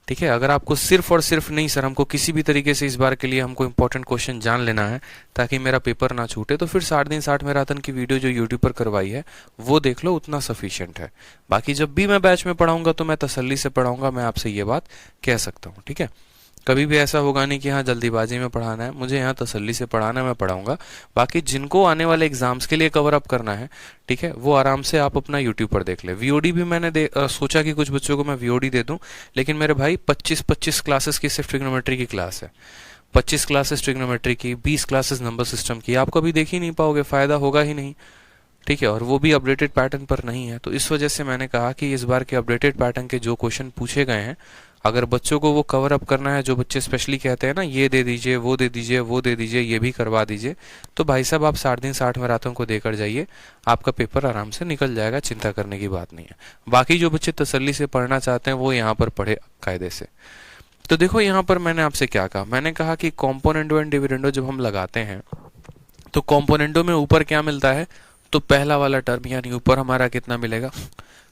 ठीक है। अगर आपको सिर्फ और सिर्फ नहीं सर हमको किसी भी तरीके से इस बार के लिए हमको इंपॉर्टेंट क्वेश्चन जान लेना है ताकि मेरा पेपर ना छूटे, तो फिर 60 दिन 60 मैराथन की वीडियो जो यूट्यूब पर करवाई है वो देख लो, उतना सफिशिएंट है। बाकी जब भी मैं बैच में पढ़ाऊंगा तो मैं तसल्ली से पढ़ाऊंगा, मैं आपसे ये बात कह सकता हूँ, ठीक है। कभी भी ऐसा होगा नहीं कि हाँ जल्दीबाजी में पढ़ाना है, मुझे यहाँ तसल्ली से पढ़ाना है, मैं पढ़ाऊंगा। बाकी जिनको आने वाले एग्जाम्स के लिए कवर अप करना है, ठीक है, वो आराम से आप अपना यूट्यूब पर देख ले। वीओडी भी मैंने सोचा कि कुछ बच्चों को मैं वीओडी दे दूं, लेकिन मेरे भाई 25 क्लासेस की सिर्फ ट्रिग्नोमेट्री की क्लास है, 25 क्लासेस ट्रिग्नोमेट्री की, 20 क्लासेस नंबर सिस्टम की, आप कभी देख ही नहीं पाओगे, फायदा होगा ही नहीं, ठीक है। और वो भी अपडेटेड पैटर्न पर नहीं है। तो इस वजह से मैंने कहा कि इस बार के अपडेटेड पैटर्न के जो क्वेश्चन पूछे गए हैं, अगर बच्चों को वो कवर अप करना है, जो बच्चे स्पेशली कहते हैं ना ये दे दीजिए, वो दे दीजिए, वो दे दीजिए, ये भी करवा दीजिए, तो भाई साहब आप 60 दिन 60 मैराथन को देकर जाइए, आपका पेपर आराम से निकल जाएगा, चिंता करने की बात नहीं है। बाकी जो बच्चे तसल्ली से पढ़ना चाहते हैं वो यहाँ पर पढ़े कायदे से। तो देखो यहाँ पर मैंने आपसे क्या कहा, मैंने कहा कि कॉम्पोनेंडो एंड डिविडेंडो जब हम लगाते हैं तो कॉम्पोनेंडो में ऊपर क्या मिलता है, तो पहला वाला टर्म, यानी ऊपर हमारा कितना मिलेगा,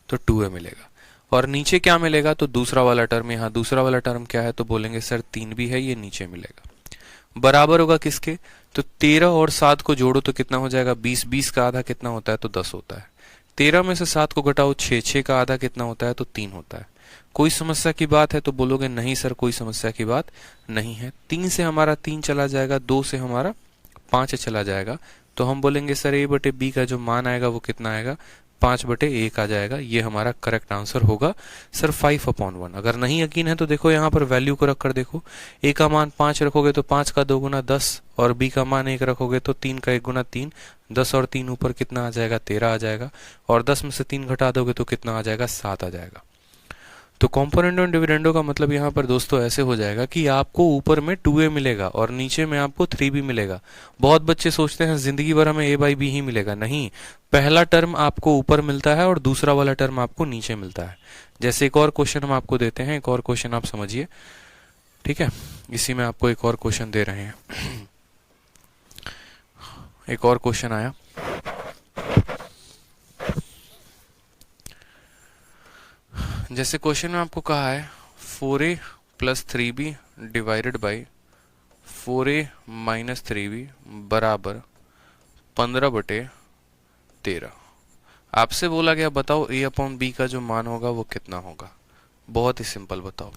तो 2a मिलेगा। और नीचे क्या मिलेगा, तो दूसरा वाला टर्म। यहाँ दूसरा वाला टर्म क्या है, तो बोलेंगे सर 3 भी है, ये नीचे मिलेगा। बराबर होगा किसके, तो 13 और 7 को जोड़ो तो कितना हो जाएगा, 20, 20 का आधा कितना होता है, तो 10 होता है। 13 में से 7 को घटाओ 6, 6 का आधा कितना होता है, तो 3 होता है। कोई समस्या की बात है, तो बोलोगे नहीं सर कोई समस्या की बात नहीं है। 3 से हमारा 3 चला जाएगा, 2 से हमारा 5 चला जाएगा, तो हम बोलेंगे सर a बटे b का जो मान आएगा वो कितना आएगा, 5/1 आ जाएगा। ये हमारा करेक्ट आंसर होगा सर 5/1। अगर नहीं यकीन है तो देखो यहाँ पर वैल्यू को रख कर देखो, a का मान 5 रखोगे तो 5 का 2 गुना 10, और b का मान 1 रखोगे तो 3 का 1 गुना 3, 10 और 3 ऊपर कितना आ जाएगा, 13 आ जाएगा, और 10 में से 3 घटा दोगे तो कितना आ जाएगा, 7 आ जाएगा। तो कॉम्पोनेंडो एंड डिविडेंडो का मतलब यहाँ पर दोस्तों ऐसे हो जाएगा कि आपको ऊपर में 2a मिलेगा और नीचे में आपको 3b मिलेगा। बहुत बच्चे सोचते हैं जिंदगी भर हमें a/b ही मिलेगा, नहीं, पहला टर्म आपको ऊपर मिलता है और दूसरा वाला टर्म आपको नीचे मिलता है। जैसे एक और क्वेश्चन हम आपको देते हैं, एक और क्वेश्चन आप समझिए, ठीक है, इसी में आपको एक और क्वेश्चन दे रहे हैं। एक और क्वेश्चन आया, जैसे क्वेश्चन में आपको कहा है 4a + 3b divided by 4a - 3b बराबर 15/13। आपसे बोला गया बताओ a/b का जो मान होगा वो कितना होगा। बहुत ही सिंपल, बताओ।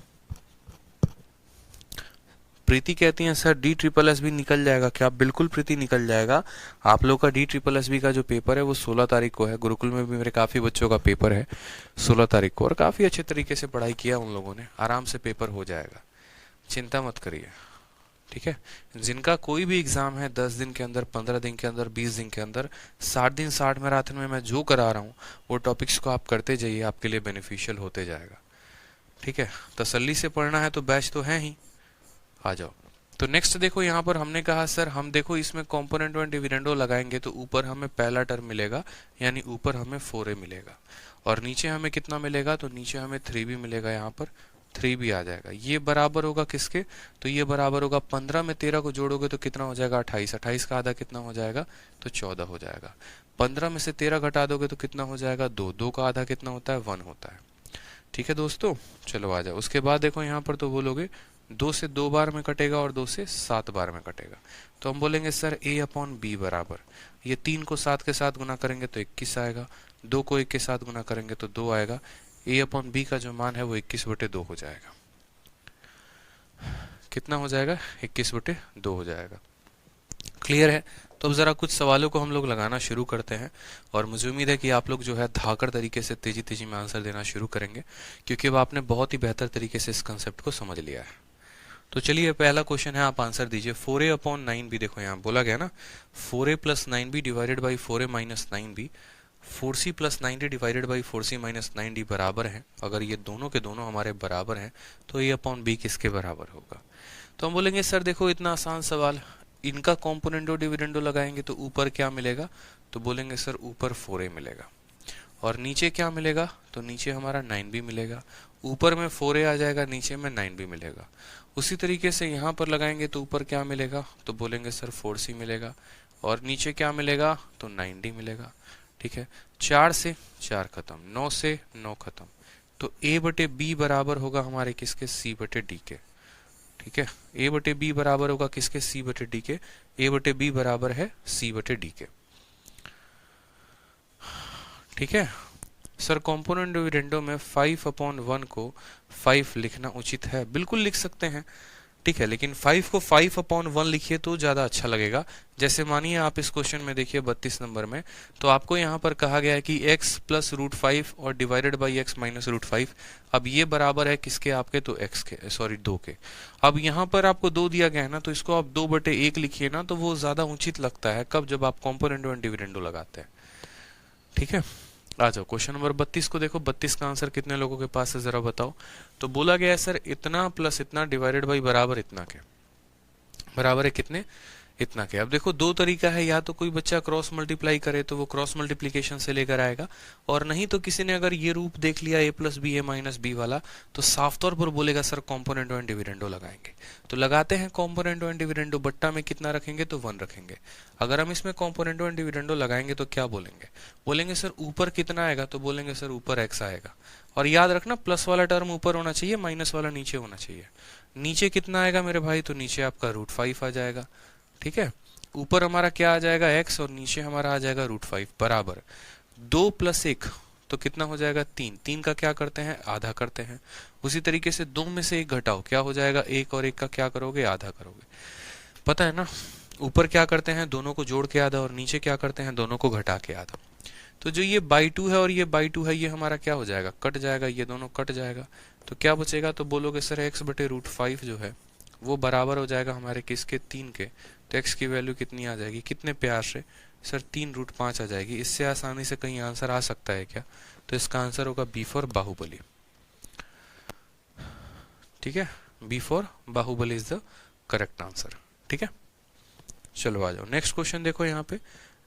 प्रीति कहती हैं सर D SSS भी निकल जाएगा क्या, बिल्कुल प्रीति निकल जाएगा। आप लोग का D SSS का जो पेपर है वो 16 तारीख को है। गुरुकुल में भी मेरे काफी बच्चों का पेपर है 16 तारीख को, और काफी अच्छे तरीके से पढ़ाई किया उन लोगों ने, आराम से पेपर हो जाएगा, चिंता मत करिए, ठीक है। जिनका कोई भी एग्जाम है 10 दिन के अंदर, 15 दिन के अंदर, 20 दिन के अंदर, 60 दिन 60 मैराथन में मैं जो करा रहा हूँ वो टॉपिक्स को आप करते जाइए, आपके लिए बेनिफिशियल होते जाएगा, ठीक है। तसल्ली से पढ़ना है तो बैच तो है ही, आ जाओ। तो नेक्स्ट देखो यहाँ पर हमने कहा सर हम देखो इसमें कॉम्पोनेंटो एंड डिविडेंडो लगाएंगे तो ऊपर हमें पहला टर्म मिलेगा, यानी ऊपर हमें 4a मिलेगा, और नीचे हमें कितना मिलेगा, तो नीचे हमें 3b मिलेगा, यहाँ पर 3b आ जाएगा। ये बराबर होगा किसके, तो ये बराबर होगा 15 में 13 को जोड़ोगे तो कितना हो जाएगा, 28, 28 का आधा कितना हो जाएगा, तो 14 हो जाएगा। 15 में से 13 घटा दोगे तो कितना हो जाएगा, 2, 2 का आधा कितना होता है, 1 होता है, ठीक है दोस्तों। चलो आ जाओ। उसके बाद देखो यहाँ पर तो बोलोगे 2 से 2 बार में कटेगा और 2 से 7 बार में कटेगा, तो हम बोलेंगे सर a/b बराबर, ये 3 को 7 के साथ गुना करेंगे तो 21 आएगा, 2 को 1 के साथ गुना करेंगे तो 2 आएगा, a अपॉन b का जो मान है वो 21/2 हो जाएगा। कितना हो जाएगा? 21/2 हो जाएगा। क्लियर है? तो अब ज़रा कुछ सवालों को हम लोग लगाना शुरू करते हैं और मुझे उम्मीद है कि आप लोग जो है धाकड़ तरीके से तेजी तेजी में आंसर देना शुरू करेंगे, क्योंकि अब आपने बहुत ही बेहतर तरीके से इस कंसेप्ट को समझ लिया है। तो चलिए पहला क्वेश्चन है, आप आंसर दीजिए। 4a अपॉन 9b, देखो यहाँ बोला गया ना 4a plus 9b divided by 4a minus 9b, 4c plus 9d divided by 4c minus 9d बराबर है। अगर ये दोनों के दोनों हमारे बराबर हैं तो a अपॉन b किसके बराबर होगा? तो हम बोलेंगे सर देखो इतना आसान सवाल, इनका कॉम्पोनेंडो डिविडेंडो लगाएंगे तो ऊपर क्या मिलेगा? तो बोलेंगे सर ऊपर 4a मिलेगा, और नीचे क्या मिलेगा? तो नीचे हमारा 9b मिलेगा। ऊपर में 4a आ जाएगा, नीचे में 9b मिलेगा। उसी तरीके से यहाँ पर लगाएंगे तो ऊपर क्या मिलेगा? तो बोलेंगे सर 4c मिलेगा, और नीचे क्या मिलेगा? तो 9d मिलेगा। ठीक है, 4 से 4 खत्म, 9 से 9 खत्म, तो a बटे b बराबर होगा हमारे किसके? c बटे d के। ठीक है, a बटे b बराबर होगा किसके? c बटे d के। a बटे b बराबर है c बटे d के। ठीक है सर, कॉम्पोनेंट डिविडेंडो में 5/1 को 5 लिखना उचित है? बिल्कुल लिख सकते हैं। ठीक है, लेकिन 5 को 5/1 लिखिए तो ज़्यादा अच्छा लगेगा। जैसे मानिए आप इस क्वेश्चन में देखिए 32 नंबर में, तो आपको यहाँ पर कहा गया है कि x प्लस √5 और डिवाइडेड बाई x माइनस √5। अब ये बराबर है किसके? आपके तो x के, सॉरी 2 के। अब यहाँ पर आपको 2 दिया गया है ना, तो इसको आप 2/1 लिखिए ना, तो वो ज़्यादा उचित लगता है। कब? जब आप कॉम्पोनेंट एंड डिविडेंडो लगाते हैं। ठीक है, आ जाओ क्वेश्चन नंबर 32 को देखो। 32 का आंसर कितने लोगों के पास है जरा बताओ। तो बोला गया है सर इतना प्लस इतना डिवाइडेड बाई बराबर इतना के, बराबर है कितने? इतना के। अब देखो दो तरीका है, या तो कोई बच्चा क्रॉस मल्टीप्लाई करे तो वो क्रॉस मल्टीप्लीकेशन से लेकर आएगा, और नहीं तो किसी ने अगर ये रूप देख लिया a plus B A minus B वाला, तो साफ तौर पर बोलेगा सर कॉम्पोनेंटो एंड डिविडेंडो लगाएंगे। तो लगाते हैं कॉम्पोनेंटो एंड डिविडेंडो। बट्टा में कितना रखेंगे? तो 1 रखेंगे। अगर हम इसमें कॉम्पोनेंटो एंड डिविडेंडो लगाएंगे तो क्या बोलेंगे? बोलेंगे सर ऊपर कितना आएगा? तो बोलेंगे सर ऊपर x आएगा। और याद रखना प्लस वाला टर्म ऊपर होना चाहिए, माइनस वाला नीचे होना चाहिए। नीचे कितना आएगा मेरे भाई? तो नीचे आपका √5 आ जाएगा। ठीक है, ऊपर हमारा क्या आ जाएगा? x, और नीचे हमारा आ जाएगा √5 बराबर 2 + 1, तो कितना हो जाएगा? 3। 3 का क्या करते हैं? आधा करते हैं। उसी तरीके से 2 में से 1 घटाओ, क्या हो जाएगा? 1 और 1 का क्या करोगे? आधा करोगे। पता है ना, ऊपर क्या करते हैं? दोनों को जोड़ के आधा, और नीचे क्या करते हैं? दोनों को घटा के आधा। तो जो ये बाई 2 है और ये बाई 2 है, ये हमारा क्या हो जाएगा? कट जाएगा, ये दोनों कट जाएगा। तो क्या बचेगा? तो बोलोगे सर x बटे √5 जो है वो बराबर हो जाएगा हमारे किसके? 3 के। तो x की वैल्यू कितनी आ जाएगी? कितने प्यार से सर 3√5 आ जाएगी। इससे आसानी से कहीं आंसर आ सकता है क्या? तो इसका आंसर होगा B फॉर बाहुबली। ठीक है, B for Baahubali is the correct answer. ठीक है, चलो आ जाओ नेक्स्ट क्वेश्चन देखो। यहाँ पे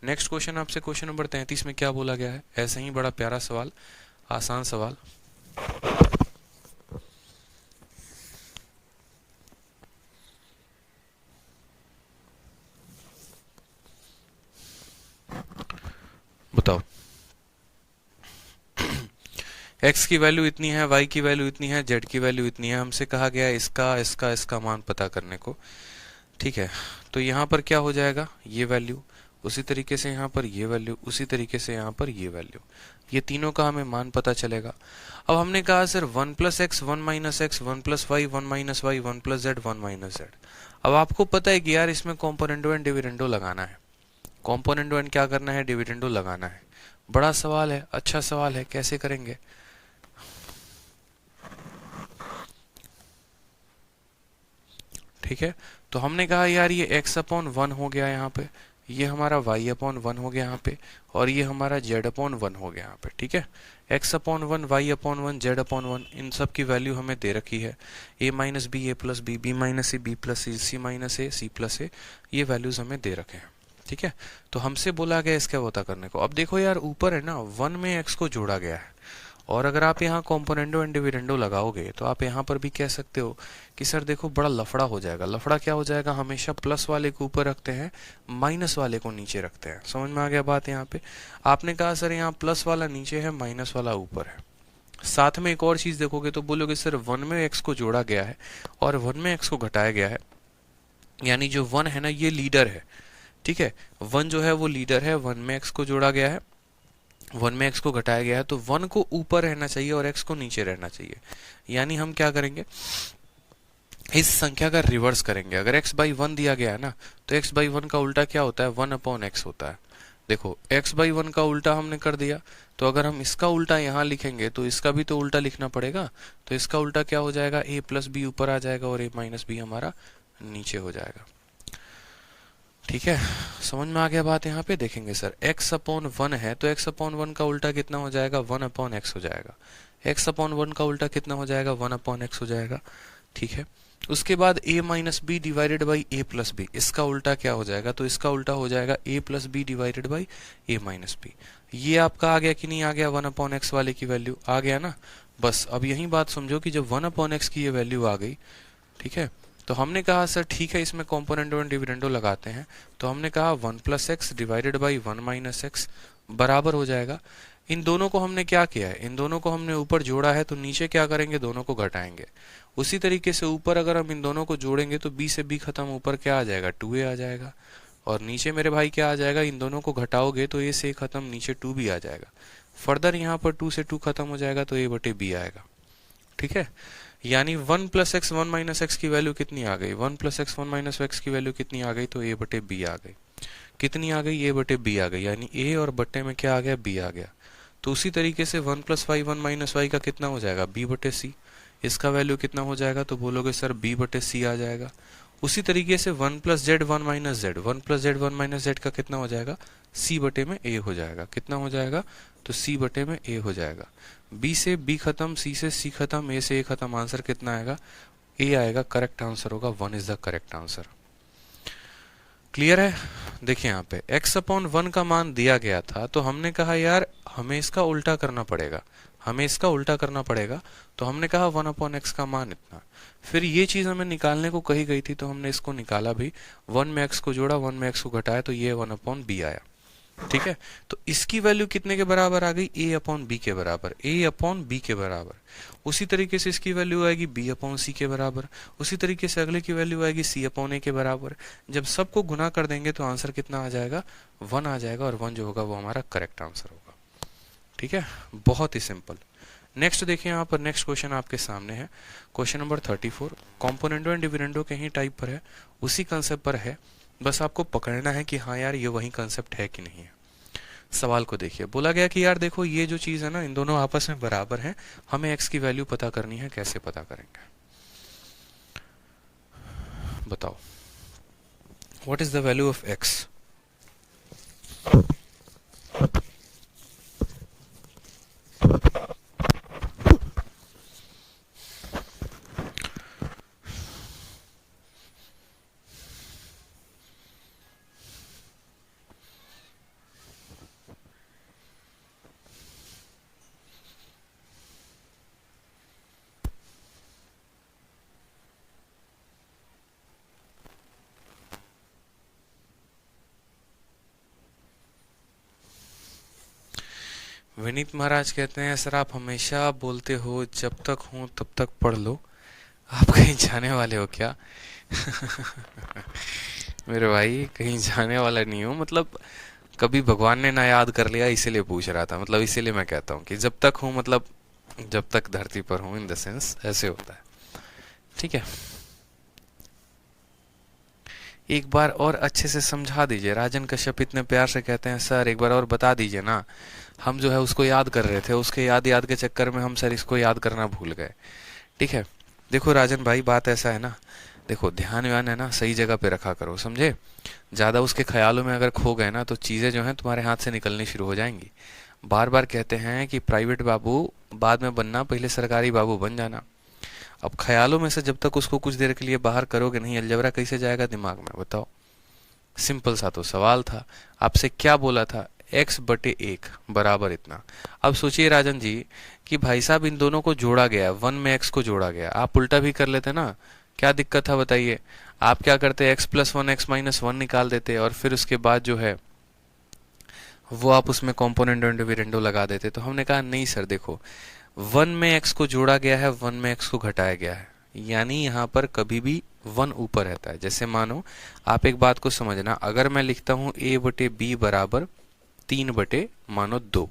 नेक्स्ट क्वेश्चन आपसे क्वेश्चन नंबर 33 में क्या बोला गया है? ऐसे ही बड़ा प्यारा सवाल, आसान सवाल। बताओ, x की वैल्यू इतनी है, y की वैल्यू इतनी है, z की वैल्यू इतनी है। हमसे कहा गया है इसका मान पता करने को। ठीक है, तो यहाँ पर क्या हो जाएगा? ये वैल्यू, उसी तरीके से यहाँ पर ये वैल्यू, उसी तरीके से यहाँ पर ये वैल्यू, ये तीनों का हमें मान पता चलेगा। अब हमने कहा sir 1 + x 1 - x 1 + y 1 - y 1 + z 1 - z। अब आपको पता है कि यार इसमें कॉम्पोनेंटो एंड डिविडेंडो लगाना है। कॉम्पोनेंटो एंड क्या करना है? डिविडेंडो लगाना है। बड़ा सवाल है, अच्छा सवाल है, कैसे करेंगे? ठीक है, तो हमने कहा यार ये x/1 हो गया यहाँ पे, ये हमारा y/1 हो गया यहाँ पे, और ये हमारा z/1 हो गया यहाँ पे। ठीक है, x/1 y/1 z/1, इन सब की वैल्यू हमें दे रखी है। a - b a + b b - a b + c c - a c + a, ये वैल्यूज हमें दे रखे हैं। ठीक है, तो हमसे बोला गया इसका पता करने को। अब देखो यार ऊपर है ना 1 में x को जोड़ा गया है, और अगर आप यहाँ कॉम्पोनेंटो एंड डिविडेंडो लगाओगे तो आप यहाँ पर भी कह सकते हो कि सर देखो बड़ा लफड़ा हो जाएगा। लफड़ा क्या हो जाएगा? हमेशा प्लस वाले को ऊपर रखते हैं, माइनस वाले को नीचे रखते हैं। समझ में आ गया बात? यहाँ पे आपने कहा सर यहाँ प्लस वाला नीचे है, माइनस वाला ऊपर है। साथ में एक और चीज देखोगे तो बोलोगे सर 1 में x को जोड़ा गया है और 1 में x को घटाया गया है, यानी जो 1 है ना ये लीडर है। ठीक है, 1 जो है वो लीडर है, 1 में x को जोड़ा गया है वन में एक्स को घटाया गया है तो वन को ऊपर रहना चाहिए और एक्स को नीचे रहना चाहिए। यानी हम क्या करेंगे, इस संख्या का रिवर्स करेंगे। अगर x बाई वन दिया गया है ना, तो x बाई वन का उल्टा क्या होता है, वन अपॉन एक्स होता है। देखो x बाई वन का उल्टा हमने कर दिया, तो अगर हम इसका उल्टा यहाँ लिखेंगे तो इसका भी तो उल्टा लिखना पड़ेगा। तो इसका उल्टा क्या हो जाएगा, a प्लस बी ऊपर आ जाएगा और a माइनस बी हमारा नीचे हो जाएगा। ठीक है, समझ में आ गया बात। यहाँ पे देखेंगे सर x अपॉन वन है तो x अपॉन वन का उल्टा कितना हो जाएगा, वन अपॉन एक्स हो जाएगा। x अपॉन वन का उल्टा कितना हो जाएगा, वन अपॉन एक्स हो जाएगा। ठीक है, उसके बाद a minus B divided by a plus B, इसका उल्टा क्या हो जाएगा, तो इसका उल्टा हो जाएगा a plus B divided by a minus B. ये आपका आ गया कि नहीं आ गया, वन अपॉन एक्स वाले की वैल्यू आ गया ना। बस अब यही बात समझो कि जब वन अपॉन एक्स की ये वैल्यू आ गई, ठीक है, तो हमने कहा सर ठीक है इसमें कॉम्पोनेंटो एंड डिविडेंडो लगाते हैं। तो हमने कहा one plus x divided by one minus x बराबर हो जाएगा। इन दोनों को हमने क्या किया है, इन दोनों को हमने ऊपर जोड़ा है, तो नीचे क्या करेंगे, दोनों को घटाएंगे। उसी तरीके से ऊपर अगर हम इन दोनों को जोड़ेंगे तो b से b खत्म, ऊपर क्या आ जाएगा, 2a आ जाएगा। और नीचे मेरे भाई क्या आ जाएगा, इन दोनों को घटाओगे तो a से a खत्म, नीचे 2b आ जाएगा। फर्दर यहाँ पर 2 से 2 खत्म हो जाएगा तो a बटे b आएगा। ठीक है, यानी one plus x one minus x की वैल्यू कितनी आ गई, one plus x one minus x की वैल्यू कितनी आ गई, तो a बटे b आ गई। कितनी आ गई, a बटे b आ गई, यानी a और बट्टे में क्या आ गया, b आ गया। तो उसी तरीके से one plus Y one minus Y का कितना हो जाएगा, b बटे c। इसका वैल्यू कितना हो जाएगा, तो बोलोगे सर b बटे c आ जाएगा। उसी तरीके से one plus Z one minus Z, one plus Z one minus Z का कितना हो जाएगा, c बटे में a हो जाएगा। कितना हो जाएगा, तो c बटे में a हो जाएगा। b से b खत्म, c से c खत्म, a से a खत्म, आंसर कितना आएगा, a आएगा। करेक्ट आंसर होगा, one is the correct answer. Clear है। देखिए यहाँ पे x अपॉन वन का मान दिया गया था, तो हमने कहा यार हमें इसका उल्टा करना पड़ेगा, हमें इसका उल्टा करना पड़ेगा। तो हमने कहा वन अपॉन एक्स का मान इतना। फिर ये चीज हमें निकालने को कही गई थी, तो हमने इसको निकाला भी। वन में एक्स को जोड़ा, वन में एक्स को घटाया, तो ये वन अपॉन बी आया। ठीक है, तो इसकी वैल्यू कितने के बराबर आ गई, a अपॉन बी के बराबर, a अपॉन बी के बराबर। उसी तरीके से इसकी वैल्यू आएगी b अपॉन सी के बराबर। उसी तरीके से अगले की वैल्यू आएगी c अपॉन a के बराबर। जब सबको गुना कर देंगे तो आंसर कितना आ जाएगा, वन आ जाएगा, और वन जो होगा वो हमारा करेक्ट आंसर होगा। ठीक है, बहुत ही सिंपल। नेक्स्ट देखिए यहाँ पर, नेक्स्ट क्वेश्चन आपके सामने है, क्वेश्चन नंबर 34। कॉम्पोनेंटो एंड डिविडेंडो के ही टाइप पर है, उसी कंसेप्ट पर है। बस आपको पकड़ना है कि हाँ यार ये वही कंसेप्ट है कि नहीं है। सवाल को देखिए, बोला गया कि यार देखो ये जो चीज है ना, इन दोनों आपस में बराबर हैं, हमें x की वैल्यू पता करनी है। कैसे पता करेंगे, बताओ। What is the value of x? Vineet Maharaj कहते हैं सर आप हमेशा बोलते हो जब तक हूं तब तक पढ़ लो, आप कहीं जाने वाले हो क्या? मेरे भाई कहीं जाने वाला नहीं हो, मतलब कभी भगवान ने ना याद कर लिया इसीलिए पूछ रहा था। मतलब इसीलिए मैं कहता हूँ कि जब तक हूं मतलब जब तक धरती पर हूं, इन द सेंस ऐसे होता है। ठीक है, एक बार और अच्छे से समझा दीजिए। राजन कश्यप इतने प्यार से कहते हैं सर एक बार और बता दीजिए ना, हम जो है उसको याद कर रहे थे, उसके याद याद के चक्कर में हम सर इसको याद करना भूल गए। ठीक है, देखो राजन भाई बात ऐसा है ना, देखो ध्यान व्यान है ना सही जगह पे रखा करो, समझे। ज्यादा उसके ख्यालों में अगर खो गए ना तो चीजें जो हैं तुम्हारे हाथ से निकलनी शुरू हो जाएंगी। बार बार कहते हैं कि प्राइवेट बाबू बाद में बनना, पहले सरकारी बाबू बन जाना। अब ख्यालों में से जब तक उसको कुछ देर के लिए बाहर करोगे नहीं, अलजबरा कैसे जाएगा दिमाग में, बताओ। सिंपल सा तो सवाल था, आपसे क्या बोला था, x बटे एक बराबर इतना। अब सोचिए राजन जी कि भाई साहब इन दोनों को जोड़ा गया, वन में x को जोड़ा गया, आप उल्टा भी कर लेते ना, क्या दिक्कत था बताइए। आप क्या करते, x plus one x minus one निकाल देते, और फिर उसके बाद जो है वो आप उसमें कॉम्पोनेंट एंड डिविडेंडो लगा देते। तो हमने कहा नहीं सर देखो, वन में x को जोड़ा गया है, वन में x को घटाया गया है, यानी यहाँ पर कभी भी वन ऊपर रहता है। जैसे मानो आप एक बात को समझना, अगर मैं लिखता हूं a बटे बी बराबर 3 बटे मानो 2,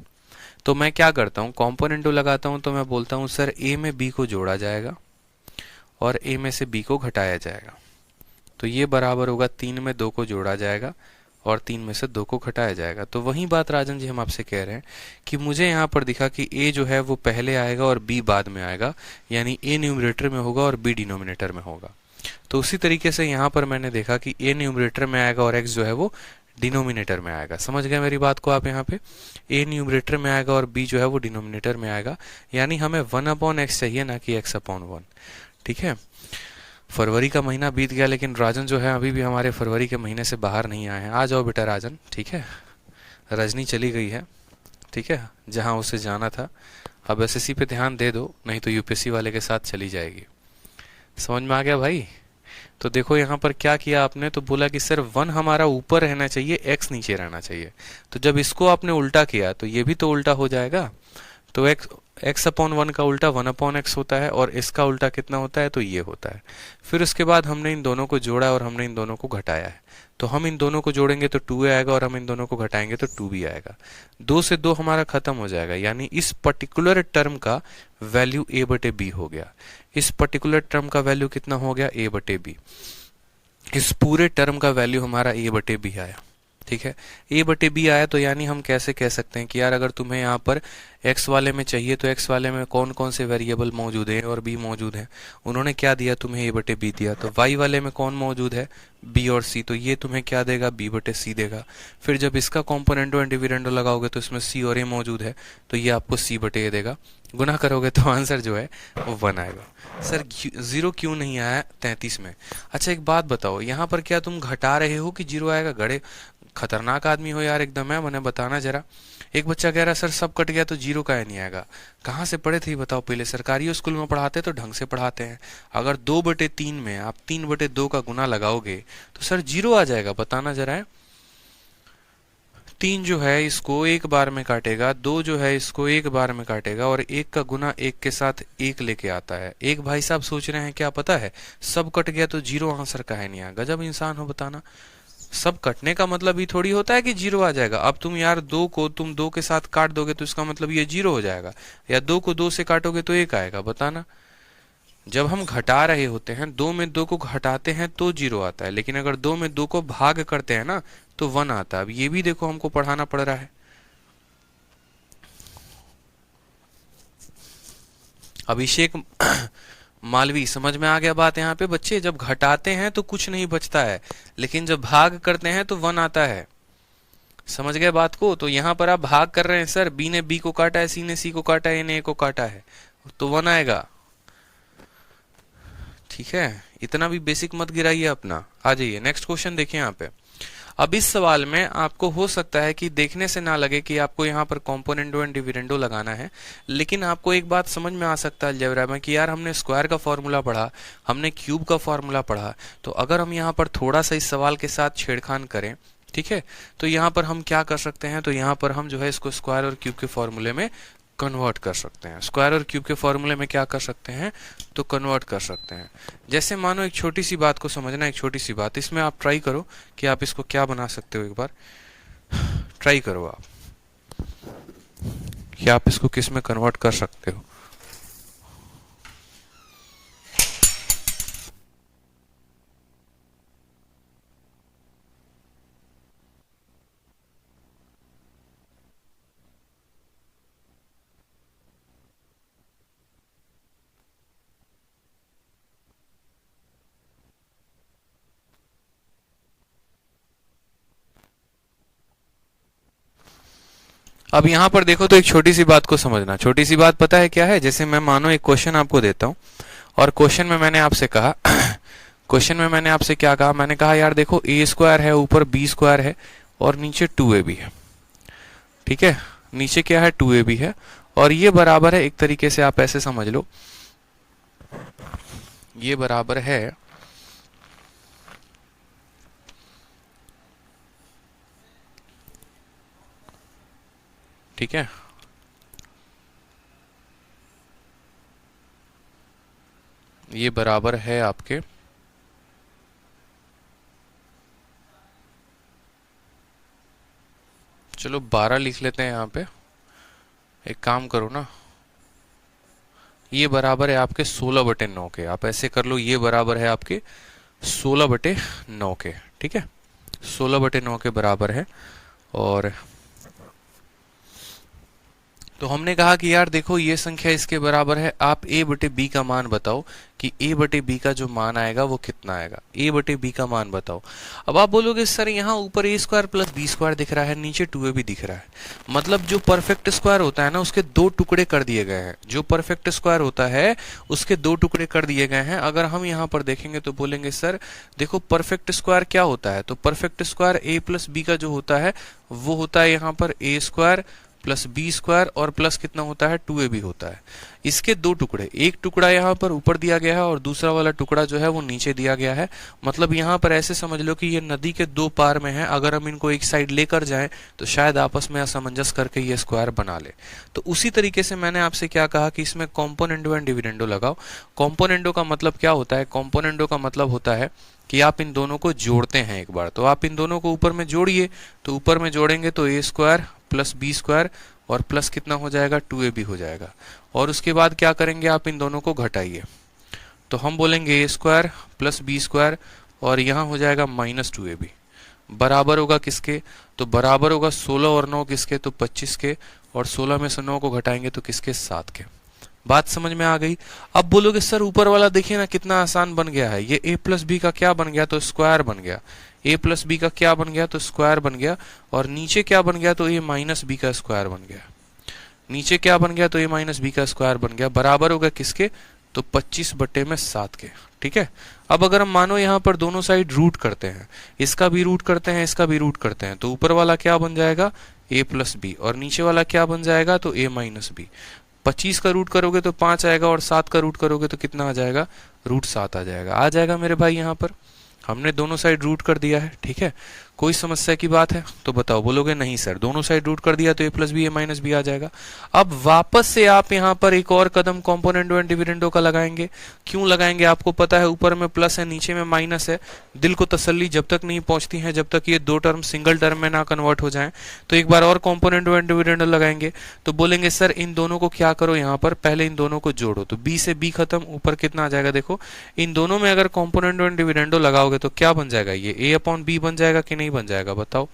तो मैं क्या करता हूँ, कॉम्पोनेंटो लगाता हूँ तो मैं बोलता हूँ सर ए में बी को जोड़ा जाएगा और ए में से बी को घटाया जाएगा। तो ये बराबर होगा 3 में 2 को जोड़ा जाएगा और 3 में से 2 को घटाया जाएगा। तो वही बात राजन जी हम आपसे कह रहे हैं कि मुझे यहाँ पर दिखा कि ए जो है वो पहले आएगा और बी बाद में आएगा, यानी ए न्यूमरेटर में होगा और बी डिनोमिनेटर में होगा। तो उसी तरीके से यहाँ पर मैंने देखा कि ए न्यूमरेटर में आएगा और एक्स जो है वो डिनोमिनेटर में आएगा। समझ गए मेरी बात को आप? यहाँ पे ए न्यूमरेटर में आएगा और बी जो है वो डिनोमिनेटर में आएगा, यानी हमें 1/x चाहिए, ना कि x/1। ठीक है, फरवरी का महीना बीत गया लेकिन राजन जो है अभी भी हमारे फरवरी के महीने से बाहर नहीं आए हैं। आ जाओ बेटा राजन, ठीक है। रजनी चली गई है, ठीक है, जहां उसे जाना था। अब एसएससी पे ध्यान दे दो, नहीं तो यूपीएससी वाले के साथ चली जाएगी। समझ में आ गया भाई? तो देखो यहाँ पर क्या किया आपने, तो बोला कि सर 1 हमारा ऊपर रहना चाहिए, x नीचे रहना चाहिए। तो जब इसको आपने उल्टा किया तो ये भी तो उल्टा हो जाएगा। तो x/1 का उल्टा 1/x होता है और इसका उल्टा कितना होता है, तो ये होता है। फिर उसके बाद हमने इन दोनों को जोड़ा और हमने इन दोनों को घटाया है। तो हम इन दोनों को जोड़ेंगे तो 2a आएगा और हम इन दोनों को घटाएंगे तो 2b आएगा। 2 से 2 हमारा खत्म हो जाएगा, यानी इस पर्टिकुलर टर्म का वैल्यू a/b हो गया। इस पर्टिकुलर टर्म का वैल्यू कितना हो गया, a/b। इस पूरे टर्म का वैल्यू हमारा a/b आया। ठीक है, a/b आया, तो यानी हम कैसे कह सकते हैं कि यार अगर तुम्हें यहाँ पर x वाले में चाहिए तो x वाले में कौन कौन से वेरिएबल मौजूद हैं और b मौजूद हैं। उन्होंने क्या दिया तुम्हें, a/b दिया। तो y वाले में कौन मौजूद है, b और c, तो ये तुम्हें क्या देगा, b/c देगा। फिर जब इसका कॉम्पोनेंटो एंड डिविडेंडो लगाओगे तो इसमें c और a मौजूद है, तो ये आपको c/a देगा। गुना करोगे तो आंसर जो है वो 1 आएगा। सर 0 क्यों नहीं आया 33 में? अच्छा एक बात बताओ, यहाँ पर क्या तुम घटा रहे हो कि 0 आएगा? गड़े खतरनाक आदमी हो यार एकदम है, मैंने बताना जरा। एक बच्चा कह रहा सर सब कट गया तो 0 का नहीं आएगा। कहाँ से पढ़े थे बताओ? पहले सरकारी स्कूल में पढ़ाते तो ढंग से पढ़ाते हैं। अगर 2/3 में आप 3/2 का गुना लगाओगे तो सर 0 आ जाएगा, बताना जरा है। 3 जो है इसको एक बार में काटेगा, 2 जो है इसको एक बार में काटेगा और 1 का गुना 1 के साथ 1 लेके आता है। एक भाई साहब सोच रहे हैं क्या पता है, सब कट गया तो 0 आंसर का है नहीं आया। गजब इंसान हो, बताना। सब कटने का मतलब ये थोड़ी होता है कि 0 आ जाएगा। अब तुम यार 2 को तुम 2 के साथ काट दोगे तो इसका मतलब ये 0 हो जाएगा, या 2 को 2 से काटोगे तो 1 आएगा, बताना। जब हम घटा रहे होते हैं, 2 में 2 को घटाते हैं तो 0 आता है, लेकिन अगर 2 में 2 को भाग करते हैं ना तो 1 आता है। अब ये भी देखो हमको पढ़ाना पड़ रहा है। अभिषेक मालवी, समझ में आ गया बात यहाँ पे बच्चे? जब घटाते हैं तो कुछ नहीं बचता है, लेकिन जब भाग करते हैं तो 1 आता है। समझ गए बात को? तो यहाँ पर आप भाग कर रहे हैं, सर बी ने बी को काटा है, सी ने सी को काटा है, ए ने ए को काटा है, तो 1 आएगा। ठीक है, इतना भी बेसिक मत गिराइए अपना। आ जाइए नेक्स्ट क्वेश्चन देखिए यहाँ पे। अब इस सवाल में आपको हो सकता है कि देखने से ना लगे कि आपको यहाँ पर कॉम्पोनेंटो एंड डिविडेंडो लगाना है, लेकिन आपको एक बात समझ में आ सकता है अलजेब्रा में कि यार हमने स्क्वायर का फॉर्मूला पढ़ा, हमने क्यूब का फॉर्मूला पढ़ा, तो अगर हम यहाँ पर थोड़ा सा इस सवाल के साथ छेड़खान करें, ठीक है, तो यहाँ पर हम क्या कर सकते हैं, तो यहाँ पर हम जो है इसको स्क्वायर और क्यूब के फॉर्मूले में कन्वर्ट कर सकते हैं। स्क्वायर और क्यूब के फॉर्मूले में क्या कर सकते हैं, तो कन्वर्ट कर सकते हैं। जैसे मानो एक छोटी सी बात को समझना, एक छोटी सी बात, इसमें आप ट्राई करो कि आप इसको क्या बना सकते हो। एक बार ट्राई करो आप कि आप इसको किस में कन्वर्ट कर सकते हो। अब यहाँ पर देखो तो एक छोटी सी बात को समझना। छोटी सी बात पता है क्या है? जैसे मैं मानो एक क्वेश्चन आपको देता हूँ और क्वेश्चन में मैंने आपसे कहा क्वेश्चन में मैंने आपसे क्या कहा, मैंने कहा यार देखो ए स्क्वायर है, ऊपर बी स्क्वायर है और नीचे 2ab है। ठीक है, नीचे क्या है, 2ab है और ये बराबर है, एक तरीके से आप ऐसे समझ लो, ये बराबर है ठीक है, ये बराबर है आपके चलो 12 लिख लेते हैं यहाँ पे, एक काम करो ना, ये बराबर है आपके 16/9 के, आप ऐसे कर लो, ये बराबर है आपके 16/9 के, ठीक है, 16/9 के बराबर है। और तो हमने कहा कि यार देखो ये संख्या इसके बराबर है, आप a बटे b का मान बताओ कि a बटे b का जो मान आएगा वो कितना आएगा, a बटे b का मान बताओ। अब आप बोलोगे सर यहाँ ऊपर a square plus b square दिख रहा है, नीचे 2ab दिख रहा है, मतलब जो परफेक्ट स्क्वायर होता है ना उसके दो टुकड़े कर दिए गए हैं, जो परफेक्ट स्क्वायर होता है उसके दो टुकड़े कर दिए गए हैं। अगर हम यहाँ पर देखेंगे तो बोलेंगे सर देखो परफेक्ट स्क्वायर क्या होता है, तो perfect square a plus b का जो होता है वो होता है यहाँ पर a square plus B square और प्लस कितना होता है 2ab होता है। इसके दो टुकड़े, एक टुकड़ा यहाँ पर ऊपर दिया गया है और दूसरा वाला टुकड़ा जो है वो नीचे दिया गया है। मतलब यहाँ पर ऐसे समझ लो कि ये नदी के दो पार में है, अगर हम इनको एक साइड लेकर जाएं तो शायद आपस में असमंजस करके ये स्क्वायर बना ले। तो उसी तरीके से मैंने आपसे क्या कहा कि इसमें कॉम्पोनेंडो एंड डिविडेंडो लगाओ। कॉम्पोनेंडो का मतलब क्या होता है, कॉम्पोनेंडो का मतलब होता है कि आप इन दोनों को जोड़ते हैं एक बार, तो आप इन दोनों को ऊपर में जोड़िए, तो ऊपर में जोड़ेंगे तो a square plus B square और प्लस कितना हो जाएगा 2ab हो जाएगा। और उसके बाद क्या करेंगे, आप इन दोनों को घटाइए, तो हम बोलेंगे a square plus B square और यहाँ हो जाएगा माइनस 2ab, बराबर होगा किसके, तो बराबर होगा 16 और 9 किसके, तो 25 के, और 16 में से 9 को घटाएंगे तो किसके, 7 के। बात समझ में आ गई। अब बोलोगे सर ऊपर वाला देखिए ना कितना आसान बन गया है, ये a प्लस बी का क्या बन गया, तो स्क्वायर बन गया, a प्लस बी का क्या बन गया, तो स्क्वायर बन गया, और नीचे क्या बन गया, तो a माइनस बी का स्क्वायर बन गया, नीचे क्या बन गया, तो a माइनस बी का स्क्वायर बन गया, बराबर होगा किसके, तो 25/7 के, ठीक है। अब अगर हम मानो यहाँ पर दोनों साइड रूट करते हैं, इसका भी रूट करते हैं, इसका भी रूट करते हैं, तो ऊपर वाला क्या बन जाएगा a प्लस बी और नीचे वाला क्या बन जाएगा, तो a माइनस बी। 25 का रूट करोगे तो 5 आएगा और 7 का रूट करोगे तो कितना आ जाएगा, √7 आ जाएगा। आ जाएगा मेरे भाई, यहाँ पर हमने दोनों साइड रूट कर दिया है, ठीक है। कोई समस्या की बात है तो बताओ, बोलोगे नहीं सर दोनों साइड रूट कर दिया तो a plus B a minus B आ जाएगा। अब वापस से आप यहाँ पर एक और कदम कॉम्पोनेंडो एंड डिविडेंडो का लगाएंगे। क्यों लगाएंगे, आपको पता है ऊपर में प्लस है नीचे में माइनस है, दिल को तसल्ली जब तक नहीं पहुंचती है जब तक ये दो टर्म सिंगल टर्म में ना कन्वर्ट हो जाए। तो एक बार और कॉम्पोनेंडो एंड डिविडेंडो लगाएंगे, तो बोलेंगे सर इन दोनों को क्या करो, यहाँ पर पहले इन दोनों को जोड़ो, तो b से b खत्म, ऊपर कितना आ जाएगा, देखो इन दोनों में अगर कॉम्पोनेंडो एंड डिविडेंडो लगाओगे तो क्या बन जाएगा, ये a/b बन जाएगा कि नहीं बन जाएगा, बताओ।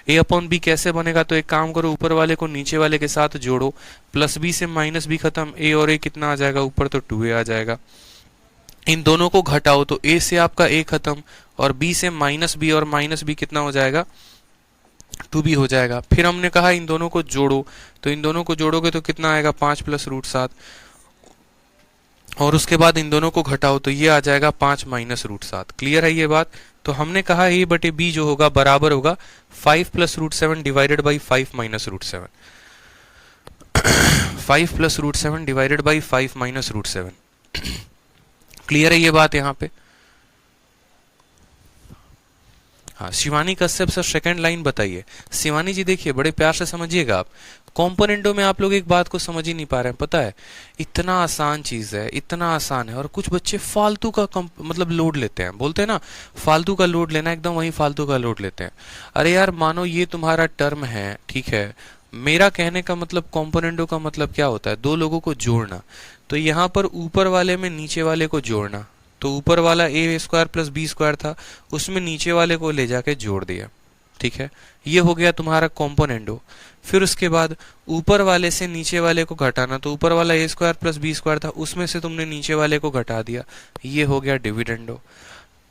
a/b कैसे बनेगा, तो एक काम करो ऊपर वाले को नीचे वाले के साथ जोड़ो, प्लस b से माइनस b खत्म, a और a कितना आ जाएगा ऊपर, तो 2a आ जाएगा। इन दोनों को घटाओ तो a से आपका a खत्म और b से माइनस b और माइनस b कितना हो जाएगा, 2b हो जाएगा। फिर हमने कहा इन दोनों को जोड़ो, तो इन दोनों को जोड़ोगे तो कितना आएगा 5 प्लस √7, और उसके बाद इन दोनों को घटाओ तो ये आ जाएगा 5 माइनस √7। क्लियर है ये बात। तो हमने कहा a बटे b जो होगा बराबर होगा 5 plus √7 divided by 5 minus √7, 5 plus √7 divided by 5 minus √7। Clear है ये बात यहाँ पे। हाँ Shivani Kashyap sir second line बताइए। शिवानी जी देखिए बड़े प्यार से समझिएगा, आप कॉम्पोनेंटो में आप लोग एक बात को समझ ही नहीं पा रहे हैं, पता है इतना आसान चीज है, इतना आसान है, और कुछ बच्चे फालतू का मतलब लोड लेते हैं, बोलते हैं ना फालतू का लोड लेना, एकदम वही फालतू का लोड लेते हैं। अरे यार मानो ये तुम्हारा टर्म है, ठीक है, मेरा कहने का मतलब कॉम्पोनेंटो का मतलब क्या होता है, दो लोगों को जोड़ना। तो यहाँ पर ऊपर वाले में नीचे वाले को जोड़ना, तो ऊपर वाला a square plus B square था, उसमें नीचे वाले को ले जाके जोड़ दिया, ठीक है, ये हो गया तुम्हारा कॉम्पोनेंडो। फिर उसके बाद ऊपर वाले से नीचे वाले को घटाना, तो ऊपर वाला a square plus B square था, उसमें से तुमने नीचे वाले को घटा दिया, ये हो गया डिविडेंडो।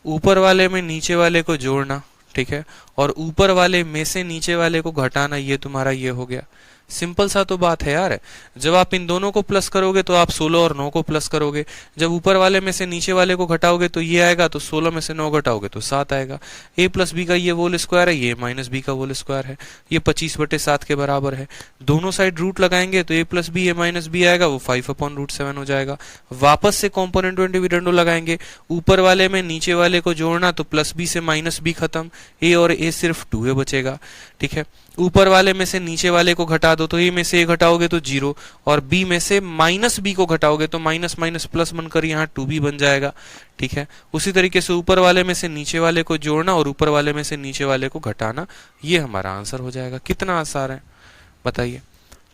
ऊपर वाले में नीचे वाले को जोड़ना, ठीक है, और ऊपर वाले में से नीचे वाले को घटाना, ये तुम्हारा ये हो गया। सिंपल सा तो बात है यार। जब आप इन दोनों को प्लस करोगे तो आप 16 और 9 को प्लस करोगे, जब ऊपर वाले में से नीचे वाले को घटाओगे तो ये आएगा, तो 16 में से 9 घटाओगे तो 7 आएगा। a प्लस बी का ये होल स्क्वायर है, ये माइनस बी का होल स्क्वायर है, ये 25/7 के बराबर है। दोनों साइड रूट लगाएंगे तो a plus B a minus B आएगा, वो 5/√7 हो जाएगा। वापस से कॉम्पोनेंटो एंड डिविडेंडो लगाएंगे, ऊपर वाले में नीचे वाले को जोड़ना, तो प्लस बी से माइनस बी खत्म, a और a सिर्फ 2a बचेगा, ठीक है। ऊपर वाले में से नीचे वाले को घटा दो, तो a में से a घटाओगे तो 0, और b में से माइनस b को घटाओगे तो माइनस माइनस प्लस बनकर यहाँ 2b बन जाएगा, ठीक है। उसी तरीके से ऊपर वाले में से नीचे वाले को जोड़ना और ऊपर वाले में से नीचे वाले को घटाना, ये हमारा आंसर हो जाएगा। कितना आसान है बताइए,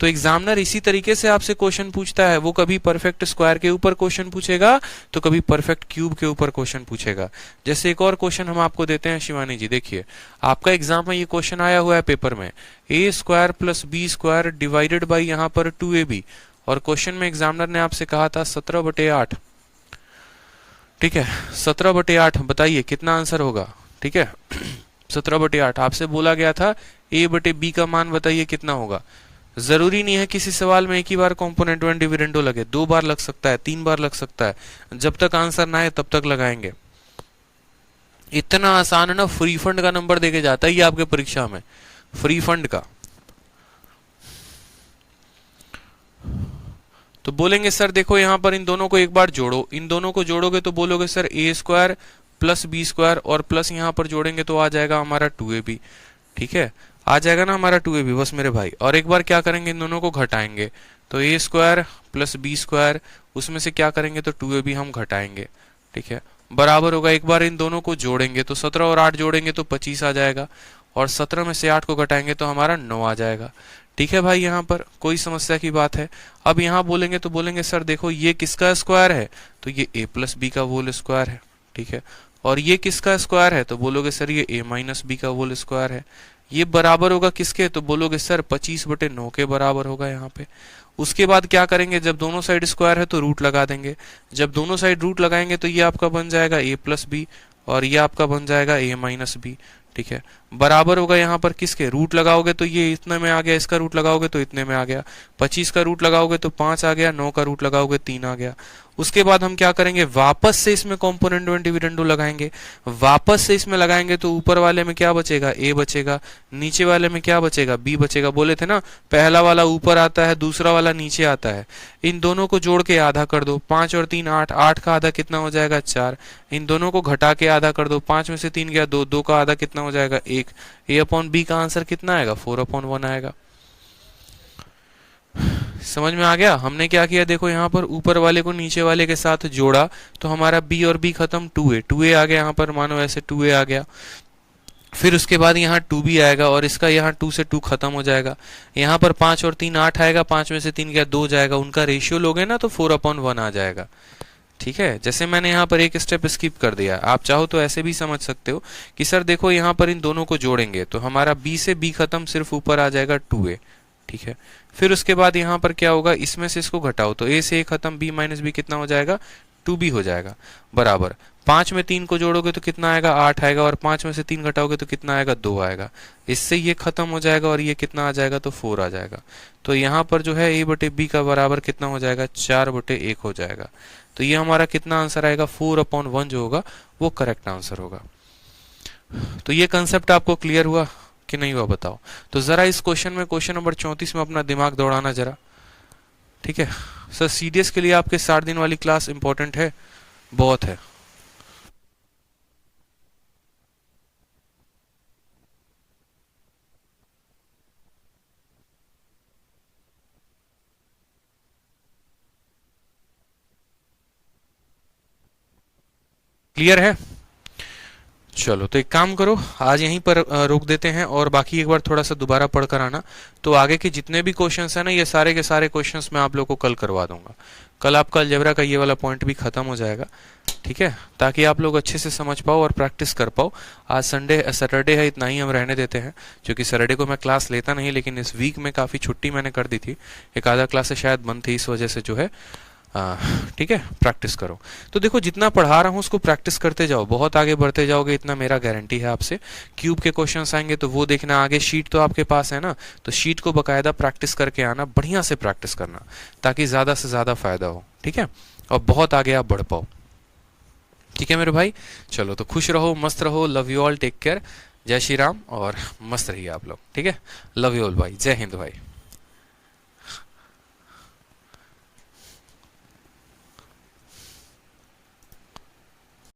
तो एग्जामिनर इसी तरीके से आपसे क्वेश्चन पूछता है, वो कभी परफेक्ट स्क्वायर के ऊपर क्वेश्चन पूछेगा तो कभी परफेक्ट क्यूब के ऊपर क्वेश्चन पूछेगा। जैसे एक और क्वेश्चन हम आपको देते हैं शिवानी जी, देखिए आपका एग्जाम में ये क्वेश्चन आया हुआ है पेपर में, A square plus B square divided by यहाँ पर 2ab, और क्वेश्चन में एग्जामिनर ने आपसे कहा था 17/8। ठीक है, 17/8 बताइए कितना आंसर होगा। ठीक है 17/8 आपसे बोला गया था a/b का मान बताइए कितना होगा। जरूरी नहीं है किसी सवाल में एक ही बार कंपोनेंट वन डिविडेंडो लगे, 2 बार लग सकता है, 3 बार लग सकता है, जब तक आंसर ना आए तब तक लगाएंगे। इतना आसान है ना, फ्री फंड का नंबर देके जाता है ये आपके परीक्षा में, फ्री फंड का। तो बोलेंगे सर देखो यहाँ पर इन दोनों को एक बार जोड़ो, इन दोनों को जोड़ोगे तो बोलोगे सर ए स्क्वायर प्लस बी स्क्वायर, और प्लस यहाँ पर जोड़ेंगे तो आ जाएगा हमारा 2ab। ठीक है, आ जाएगा ना हमारा 2ab बस मेरे भाई। और एक बार क्या करेंगे, इन दोनों को घटाएंगे, तो ए स्क्वायर प्लस बी स्क्वायर, उसमें से क्या करेंगे तो 2ab हम घटाएंगे। ठीक है, बराबर होगा, एक बार इन दोनों को जोड़ेंगे तो 17 और 8 जोड़ेंगे तो 25 आ जाएगा, और 17 में से 8 को घटाएंगे तो हमारा 9 आ जाएगा। ठीक है भाई, यहाँ पर कोई समस्या की बात है। अब यहाँ बोलेंगे तो बोलेंगे सर देखो ये किसका स्क्वायर है, तो ये a प्लस बी का होल स्क्वायर है। ठीक है, और ये किसका स्क्वायर है, तो बोलोगे सर ये a माइनस बी का होल स्क्वायर है। ये बराबर होगा किसके, तो बोलोगे सर 25/9 के बराबर होगा यहाँ पे। उसके बाद क्या करेंगे, जब दोनों साइड स्क्वायर है तो रूट लगा देंगे, जब दोनों साइड रूट लगाएंगे तो ये आपका बन जाएगा a प्लस बी, और ये आपका बन जाएगा a माइनस बी। ठीक है, बराबर होगा यहाँ पर किसके, रूट लगाओगे तो ये इतने में आ गया, इसका रूट लगाओगे तो इतने में आ गया, 25 का रूट लगाओगे तो 5 आ गया, 9 का रूट लगाओगे 3 आ गया। उसके बाद हम क्या करेंगे, वापस से इसमें कॉम्पोनेंट वन डिविडेंडो लगाएंगे, वापस से इसमें लगाएंगे तो ऊपर वाले में क्या बचेगा, a बचेगा, नीचे वाले में क्या बचेगा, b बचेगा। बोले थे ना पहला वाला ऊपर आता है, दूसरा वाला नीचे आता है। इन दोनों को जोड़ के आधा कर दो, 5 और 3 8, 8 का आधा कितना हो जाएगा 4। इन दोनों को घटा के आधा कर दो, 5 में से 3 गया 2, 2 का आधा कितना हो जाएगा 1। a/b का आंसर कितना आएगा, 4/1 आएगा। समझ में आ गया। हमने क्या किया, देखो यहाँ पर ऊपर वाले को नीचे वाले के साथ जोड़ा तो हमारा b और b खत्म, 2a आ गया यहाँ पर, मानो ऐसे 2a आ गया। फिर उसके बाद यहाँ 2b आएगा, और इसका यहाँ 2 से 2 खत्म हो जाएगा। यहाँ पर 5 और 3 8 आएगा, 5 में से 3 गया 2 जाएगा, उनका रेशियो लोगे ना तो 4/1 आ जाएगा। ठीक है, जैसे मैंने यहाँ पर एक स्टेप स्किप कर दिया, आप चाहो तो ऐसे भी समझ सकते हो कि सर देखो यहाँ पर इन दोनों को जोड़ेंगे तो हमारा b से b खत्म, सिर्फ ऊपर आ जाएगा 2a। ठीक है, फिर उसके बाद यहाँ पर क्या होगा, इसमें से इसको घटाओ तो a से a खत्म, b माइनस बी कितना हो जाएगा 2b हो जाएगा, बराबर 5 में 3 को जोड़ोगे तो कितना आएगा 8 आएगा, और 5 में से 3 घटाओगे तो कितना आएगा 2 आएगा। इससे ये खत्म हो जाएगा और ये कितना आ जाएगा तो 4 आ जाएगा। तो यहाँ पर जो है a/b का बराबर कितना हो जाएगा 4/1 हो जाएगा। तो ये हमारा कितना आंसर आएगा, 4/1 जो होगा वो करेक्ट आंसर होगा। तो ये कंसेप्ट आपको क्लियर हुआ कि नहीं हुआ बताओ। तो जरा इस क्वेश्चन में, क्वेश्चन नंबर 34 में अपना दिमाग दौड़ाना जरा। ठीक है सर, सीडीएस के लिए आपके 60 दिन वाली क्लास इंपॉर्टेंट है, बहुत है। क्लियर है, चलो तो एक काम करो, आज यहीं पर रोक देते हैं, और बाकी एक बार थोड़ा सा दोबारा पढ़ कर आना। तो आगे के जितने भी क्वेश्चंस हैं ना, ये सारे के सारे क्वेश्चंस मैं आप लोगों को कल करवा दूंगा। कल आपका अलजेब्रा का ये वाला पॉइंट भी खत्म हो जाएगा। ठीक है, ताकि आप लोग अच्छे से समझ पाओ और प्रैक्टिस कर पाओ। आज सैटरडे है, इतना ही हम रहने देते हैं, क्योंकि सैटरडे को मैं क्लास लेता नहीं, लेकिन इस वीक में काफ़ी छुट्टी मैंने कर दी थी, एक आधा क्लासेस शायद बंद थी, इस वजह से जो है ठीक है प्रैक्टिस करो। तो देखो जितना पढ़ा रहा हूँ उसको प्रैक्टिस करते जाओ, बहुत आगे बढ़ते जाओगे, इतना मेरा गारंटी है आपसे। क्यूब के क्वेश्चंस आएंगे तो वो देखना, आगे शीट तो आपके पास है ना, तो शीट को बकायदा प्रैक्टिस करके आना, बढ़िया से प्रैक्टिस करना, ताकि ज़्यादा से ज़्यादा फायदा हो। ठीक है, और बहुत आगे आप बढ़ पाओ। ठीक है मेरे भाई, चलो तो खुश रहो, मस्त रहो, love you all, take care, जय श्री राम, और मस्त रहिए आप लोग। ठीक है, लव यू ऑल भाई, जय हिंद भाई।